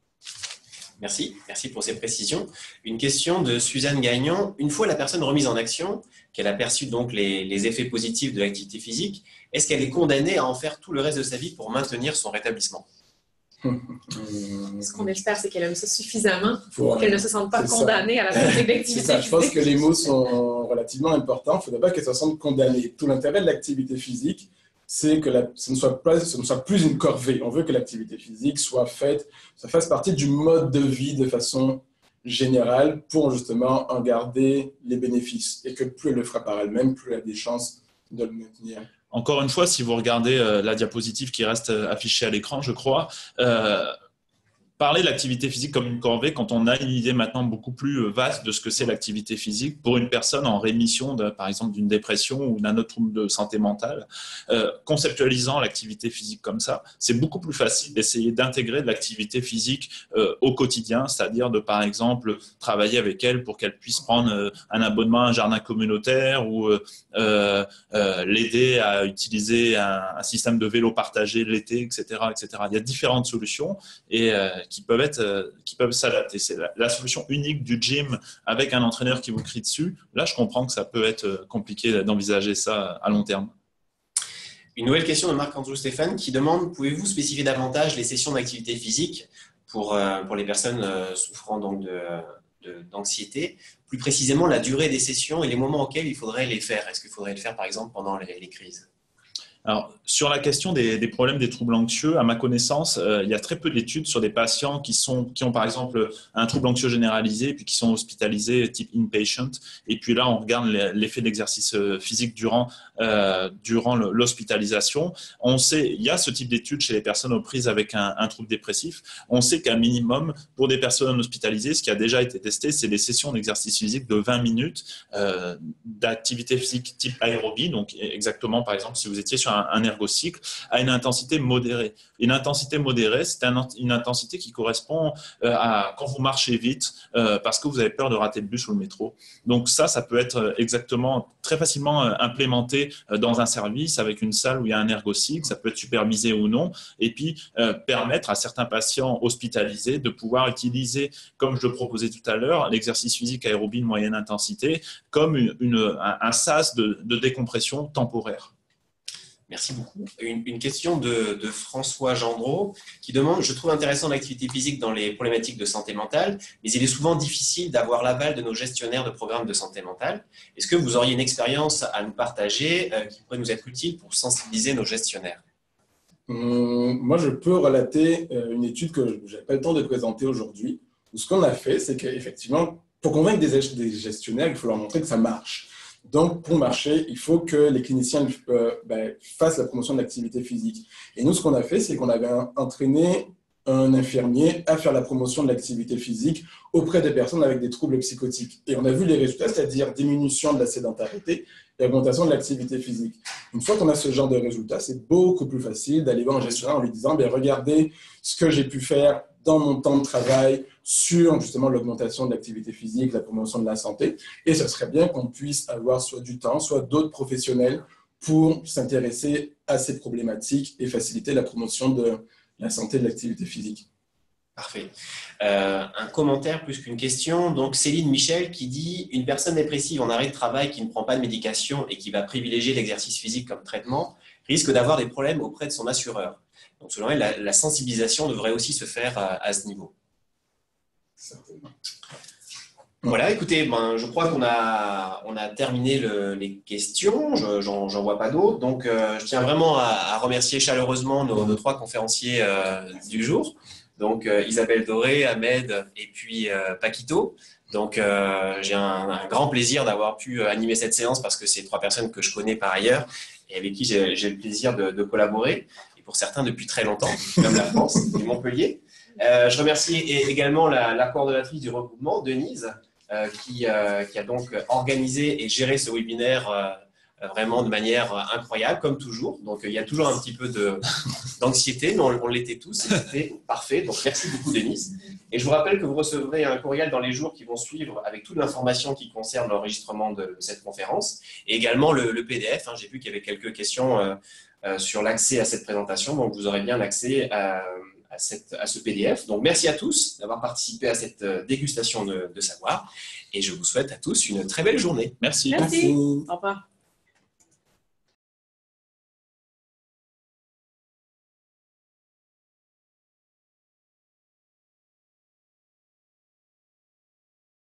Merci pour ces précisions. Une question de Suzanne Gagnon. Une fois la personne remise en action, qu'elle a perçu donc les effets positifs de l'activité physique, est-ce qu'elle est condamnée à en faire tout le reste de sa vie pour maintenir son rétablissement? Ce qu'on espère, c'est qu'elle aime ça suffisamment pour qu'elle ne se sente pas condamnée à la pratique d'activité physique. Je pense que les mots sont relativement importants. Il ne faudrait pas qu'elle se sente condamnée. Tout l'intérêt de l'activité physique, c'est que ce ne soit plus une corvée. On veut que l'activité physique ça fasse partie du mode de vie de façon générale pour justement en garder les bénéfices. Et que plus elle le fera par elle-même, plus elle a des chances de le maintenir. Encore une fois, si vous regardez la diapositive qui reste affichée à l'écran, je crois, parler de l'activité physique comme une corvée quand on a une idée maintenant beaucoup plus vaste de ce que c'est l'activité physique pour une personne en rémission, par exemple, d'une dépression ou d'un autre trouble de santé mentale. Conceptualisant l'activité physique comme ça, c'est beaucoup plus facile d'essayer d'intégrer de l'activité physique au quotidien, c'est-à-dire de, par exemple, travailler avec elle pour qu'elle puisse prendre un abonnement à un jardin communautaire ou l'aider à utiliser un système de vélo partagé l'été, etc., etc. Il y a différentes solutions et qui peuvent s'adapter. C'est la solution unique du gym avec un entraîneur qui vous crie dessus. Là, je comprends que ça peut être compliqué d'envisager ça à long terme. Une nouvelle question de Marc-Andrew Stéphane qui demande: pouvez-vous spécifier davantage les sessions d'activité physique pour les personnes souffrant donc d'anxiété, plus précisément la durée des sessions et les moments auxquels il faudrait les faire? Est-ce qu'il faudrait le faire par exemple pendant les crises? Alors, sur la question des problèmes des troubles anxieux, à ma connaissance, il y a très peu d'études sur des patients qui ont par exemple un trouble anxieux généralisé puis qui sont hospitalisés type inpatient. Et puis là, on regarde l'effet de l'exercice physique durant l'hospitalisation. On sait, il y a ce type d'études chez les personnes aux prises avec un trouble dépressif. On sait qu'un minimum pour des personnes hospitalisées, ce qui a déjà été testé, c'est des sessions d'exercice physique de 20 minutes d'activité physique type aérobie. Donc exactement, par exemple, si vous étiez sur un ergocycle à une intensité modérée. Une intensité modérée, c'est une intensité qui correspond à quand vous marchez vite parce que vous avez peur de rater le bus ou le métro. Donc ça peut être exactement très facilement implémenté dans un service avec une salle où il y a un ergocycle, ça peut être supervisé ou non, et puis permettre à certains patients hospitalisés de pouvoir utiliser, comme je le proposais tout à l'heure, l'exercice physique aérobie de moyenne intensité comme un sas de décompression temporaire. Merci beaucoup. Une question de François Gendreau qui demande: je trouve intéressant l'activité physique dans les problématiques de santé mentale, mais il est souvent difficile d'avoir l'aval de nos gestionnaires de programmes de santé mentale. Est-ce que vous auriez une expérience à nous partager qui pourrait nous être utile pour sensibiliser nos gestionnaires? Moi, je peux relater une étude que je n'avais pas le temps de présenter aujourd'hui, Ce qu'on a fait, c'est qu'effectivement, pour convaincre des gestionnaires, il faut leur montrer que ça marche. Donc, pour marcher, il faut que les cliniciens fassent la promotion de l'activité physique. Et nous, ce qu'on a fait, c'est qu'on avait entraîné un infirmier à faire la promotion de l'activité physique auprès des personnes avec des troubles psychotiques. Et on a vu les résultats, c'est-à-dire diminution de la sédentarité et augmentation de l'activité physique. Une fois qu'on a ce genre de résultats, c'est beaucoup plus facile d'aller voir un gestionnaire en lui disant « Regardez ce que j'ai pu faire dans mon temps de travail sur justement l'augmentation de l'activité physique, la promotion de la santé. » Et ce serait bien qu'on puisse avoir soit du temps, soit d'autres professionnels pour s'intéresser à ces problématiques et faciliter la promotion de la santé de l'activité physique. Parfait. Un commentaire plus qu'une question. Donc, Céline Michel qui dit « Une personne dépressive en arrêt de travail qui ne prend pas de médication et qui va privilégier l'exercice physique comme traitement risque d'avoir des problèmes auprès de son assureur. » Donc, selon elle, la sensibilisation devrait aussi se faire à ce niveau. Certainement. Voilà, écoutez, je crois qu'on a terminé les questions, j'en vois pas d'autres, donc je tiens vraiment à remercier chaleureusement nos 3 conférenciers du jour, donc Isabelle Doré, Ahmed et puis Paquito. Donc j'ai un grand plaisir d'avoir pu animer cette séance parce que c'est 3 personnes que je connais par ailleurs et avec qui j'ai le plaisir de collaborer, et pour certains depuis très longtemps, même la France et Montpellier. Je remercie également la coordonnatrice du regroupement, Denise, qui a donc organisé et géré ce webinaire vraiment de manière incroyable, comme toujours. Donc, il y a toujours un petit peu d'anxiété, mais on l'était tous, et c'était parfait. Donc, merci beaucoup, Denise. Et je vous rappelle que vous recevrez un courriel dans les jours qui vont suivre avec toute l'information qui concerne l'enregistrement de cette conférence, et également le PDF. J'ai vu qu'il y avait quelques questions sur l'accès à cette présentation, donc vous aurez bien accès à ce PDF. Donc, merci à tous d'avoir participé à cette dégustation de savoir et je vous souhaite à tous une très belle journée. Merci. Merci. Au revoir.